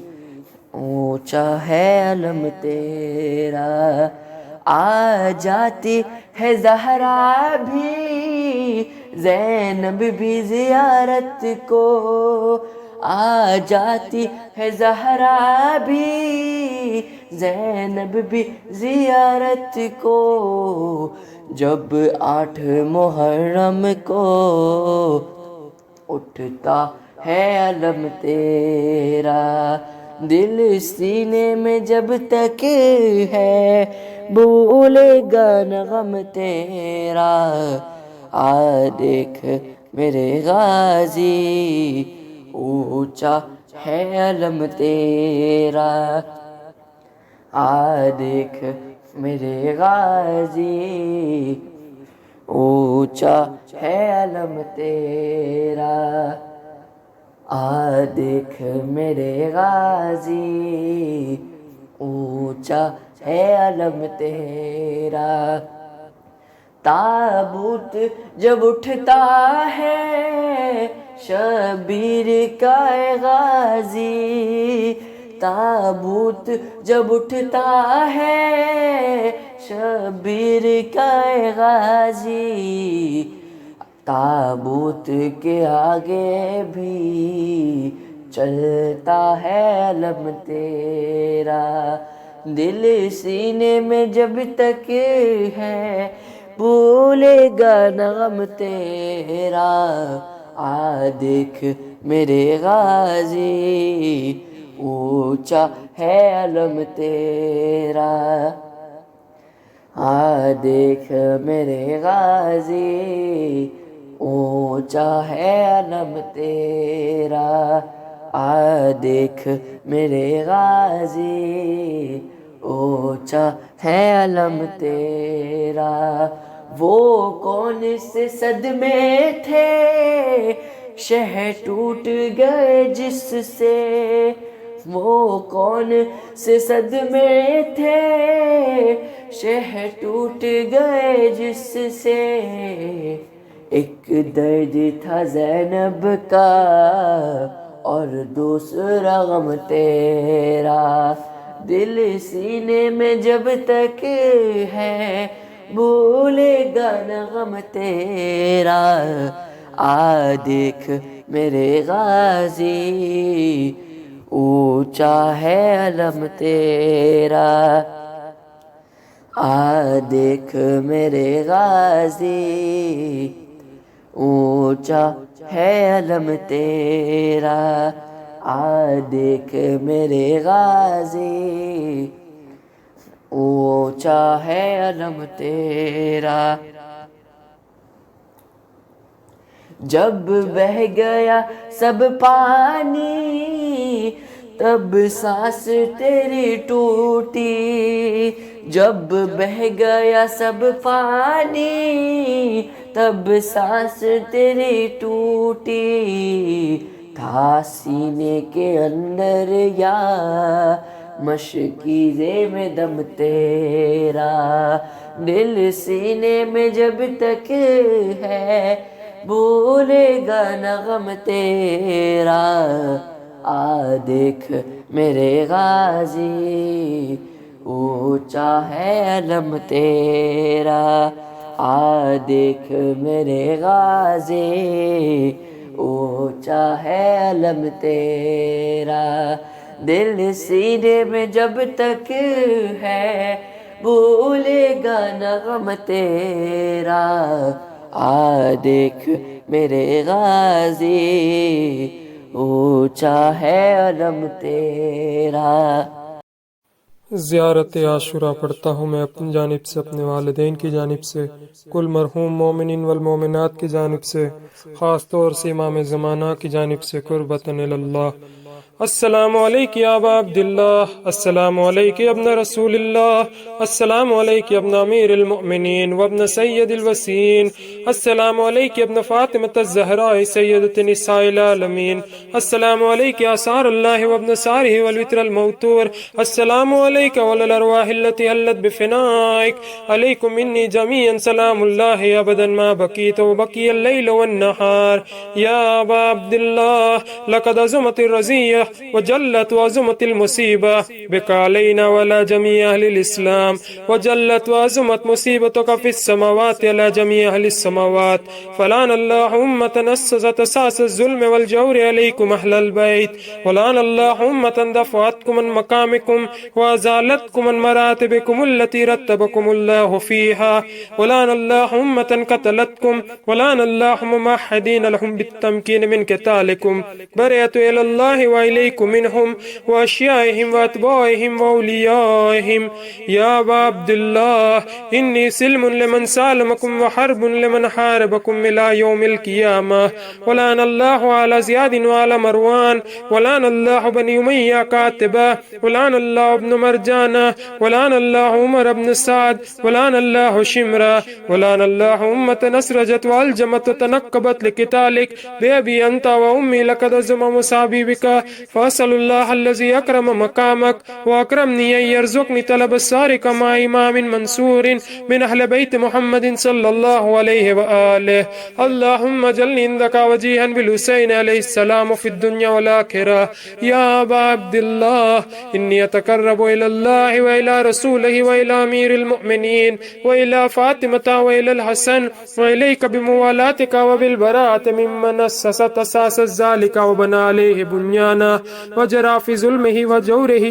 اونچا ہے علم تیرا. جاتی ہے زہرا بھی زینب بھی زیارت کو. جاتی ہے زہرا بھی زینب بھی زیارت کو. جب 8 محرم کو اٹھتا ہے علم تیرا. دل سینے میں جب تک ہے بھولے گا نہ غم تیرا. دیکھ میرے غازی، اونچا ہے علم تیرا. دیکھ میرے غازی، اونچا ہے علم تیرا. دیکھ میرے غازی، اونچا ہے علم تیرا. تابوت جب اٹھتا ہے شبیر کا غازی. تابوت جب اٹھتا ہے شبیر کا غازی. تابوت کے آگے بھی چلتا ہے علم تیرا. دل سینے میں جب تک ہے بھولے گا نہ غم تیرا. دیکھ میرے غازی، اونچا ہے علم تیرا. دیکھ میرے غازی، اونچا ہے علم تیرا. دیکھ میرے غازی، اونچا ہے علم تیرا. وہ کون سے صدمے تھے شہ ٹوٹ گئے جس سے. وہ کون سے صدمے تھے شہ ٹوٹ گئے جس سے. ایک درد تھا زینب کا اور دوسرا غم تیرا. دل سینے میں جب تک ہے بھولے گا نہ غم تیرا آ دیکھ میرے غازی اونچا ہے علم تیرا آ دیکھ میرے غازی اونچا ہے علم تیرا آ دیکھ میرے غازی اونچا ہے علم تیرا جب بہہ گیا سب پانی تب سانس تیری ٹوٹی جب بہہ گیا سب پانی تب سانس تیری ٹوٹی تھا سینے کے اندر یا مشکیزے میں دم تیرا دل سینے میں جب تک ہے بھولے گا نہ غم تیرا آ دیکھ میرے غازی اونچا ہے علم تیرا آ دیکھ میرے غازی اونچا ہے علم تیرا دل سینے میں جب تک ہے بھولے گا نہ غم تیرا آ دیکھ میرے غازی اونچا ہے علم تیرا زیارت عاشورہ پڑھتا ہوں میں اپنی جانب سے، اپنے والدین کی جانب سے، کل مرحوم مومنین والمومنات کی جانب سے، خاص طور سے امام زمانہ کی جانب سے قربتاً اللہ۔ السلام علیک یا ابا عبداللہ، السلام علیک یا ابن رسول اللہ، السلام علیک یا ابن امیر المؤمنین وابن سید الوسین، السلام علیک یا ابن فاطمة الزہراء سیدۃ نساء العالمین، السلام علیک یا آثار اللہ وابن سارہ والوتر الموتور، السلام علیک وعلی الارواح التي حلت بفنائک، علیکم انی جمیعا سلام اللہ ابدا ما بقیت وبقی اللیل والنہار۔ یا ابا عبداللہ لقد عظمت الرزیہ وجلت وعظمت المصیبہ بک علینا وعلی جمیع اہل الاسلام وجلت وعظمت مصیبتک فی السماوات علی جمیع اہل السماوات فلعن اللہ امة اسست اساس الظلم والجور علیکم اہل البیت ولعن اللہ امة دفعتکم من مقامکم وازالتکم من مراتبکم التي رتبکم اللہ فیہا ولعن اللہ امة قتلتکم ولعن اللہ ممحدین لهم بالتمکین من قتالکم برئت الی اللہ وإلیکم منہم واشیائہم واتباعہم واولیائہم۔ یا ابا عبداللہ انی سلم لمن سالمکم وحرب لمن حاربکم الى یوم القیامہ ولعن اللہ علی زیاد وعلی مروان ولعن اللہ بنی امیہ قاتبہ ولعن اللہ ابن مرجانہ ولعن اللہ عمر ابن سعد ولعن اللہ شمرہ ولعن اللہ امت نسرجت والجمت وتنقبت لقتالک بأبی انت وأمی لقد عظم مصابی بک فأسأل اللہ الذی اکرم مقامک واکرمنی ان یرزقنی طلب السارق مع امام منصور من اہل بیت محمد صلی اللہ علیہ وآلہ۔ اللہم اجعلنی عندک وجیہا بالحسین علیہ السلام فی الدنیا والآخرہ۔ یا ابا عبداللہ انی اتقرب الی اللہ وإلی رسولہ وإلی امیر المؤمنین وإلی فاطمة وإلی الحسن وإلیک بموالاتک وبالبراءۃ ممن اسست اساس ذلک وبنى علیہ بنیانا وجرى في ظلمه وجوره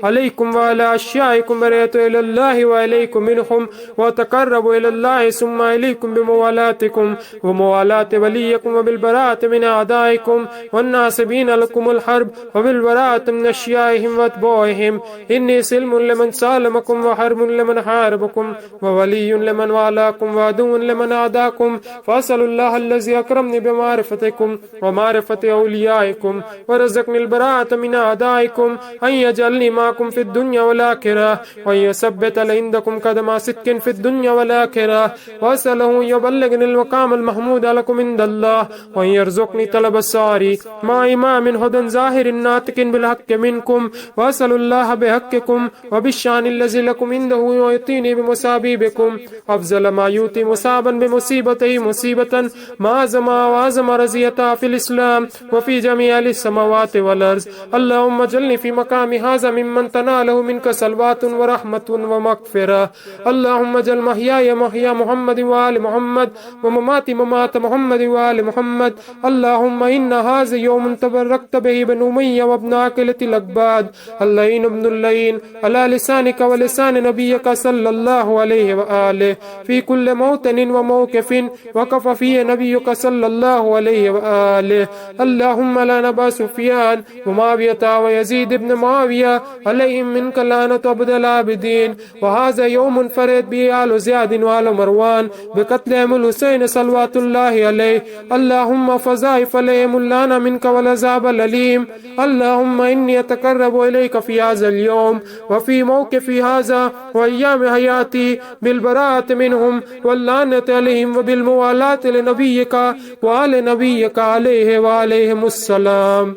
علیکم وعلى اشیائکم برئت الی اللہ وإلیکم منہم وتقرب الی اللہ ثم الیکم بموالاتکم وموالات ولیکم وبالبراءۃ من اعدائکم والناصبین لکم الحرب وبالبراءۃ من اشیائہم واتباعہم۔ انی سلم لمن سالمکم وحرب لمن حاربکم وولی لمن والاکم وعدو لمن اعداکم فاسأل اللہ الذی اکرمنی بمعرفتکم ومعرفت اولیائکم ورزقنی البراءۃ من اعدائکم ان یجعلنی معکم فی الدنیا والآخرہ وان یثبت عندکم قدم صدق فی الدنیا والآخرہ واسألہ ان یبلغنی المقام المحمود لکم عند اللہ وان یرزقنی طلب الساری مع امام ہدى ظاہر ناطق بالحق منکم واسأل اللہ بحقکم وبالشان الذی لکم عنده ویعطینی بمصابیبکم افضل ما یؤتی مصابا بمصیبتہ مصیبتا ما عظم وعظم رضیتا فی الاسلام وفی جمیع السماوات والارض والأرض اللهم اجعلني في مقام هذا ممن تناله منك صلوات ورحمة ومغفرة اللهم اجعل محياي محيا محمد وآل محمد ومماتي ممات محمد وآل محمد اللهم إن هذا يوم تبركت به بن أمية وابن عاقلة الأكباد اللين ابن اللين على لسانك ولسان نبيك صلى الله عليه وآله في كل موطن وموقف وقف فيه نبيك صلى الله عليه وآله اللهم لا نبا سفيان ومعاوية ويزيد بن معاوية عليهم منك لعنة عبد العابدين وهذا يوم فرد به آل زياد وآل مروان بقتلهم الحسين صلوات الله عليه اللهم فضائف عليهم اللعنة منك والعذاب الأليم اللهم إني أتقرب إليك في هذا اليوم وفي موقفي هذا وأيام حياتي بالبراءة منهم واللعنة عليهم وبالموالاة لنبيك وآل نبيك عليه وعليهم السلام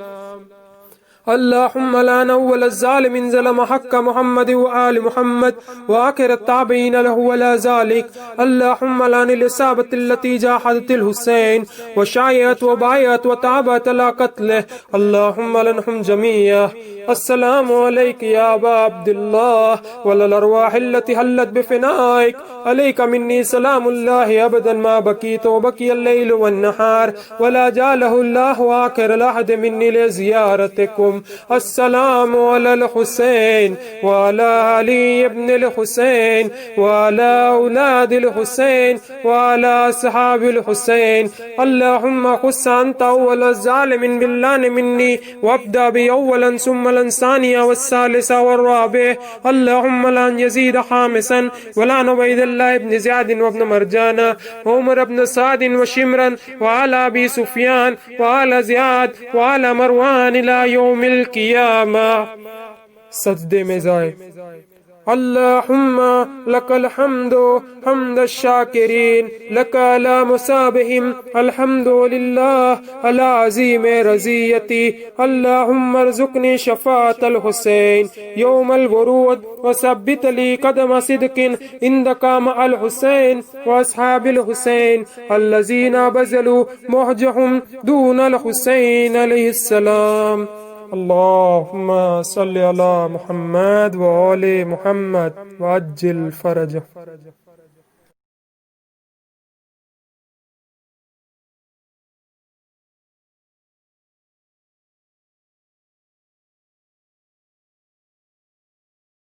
اللهم لعن أول الظالم ظلم حق محمد وآل محمد وآخر التابعين له ولا ذلك اللهم لعن الإصابة التي جاحدت الحسين وشايعت وبايعت وتعبت على قتله اللهم لعنهم جميعا السلام عليك يا أبا عبد الله وللأرواح التي حلت بفنائك عليك مني سلام الله أبدا ما بكيت وبكي الليل والنهار ولا جعله الله آخر العهد مني لزيارتكم السلام على الحسين وعلى علي بن الحسين وعلى أولاد الحسين وعلى أصحاب الحسين اللهم خص أنت أول الظالم باللعن مني وابدأ بي أولا ثم الثانية والثالثة والرابع اللهم لعن يزيد خامسا ولعن عبيد الله بن زياد وابن مرجان وعمر بن سعد وشمرا وعلى أبي سفيان وعلى زياد وعلى مروان إلى يوم القيامة سجدے میں جائے اللهم لك الحمد حمد الشاكرين لك على مصابهم الحمد لله على عظيم رزيتي اللهم ارزقني شفاعة الحسين يوم الورود وثبت لي قدم صدق عندك مع الحسين وأصحاب الحسين الذين بذلوا مهجهم دون الحسين عليه السلام اللهم صل على محمد وآل محمد وعجل فرجه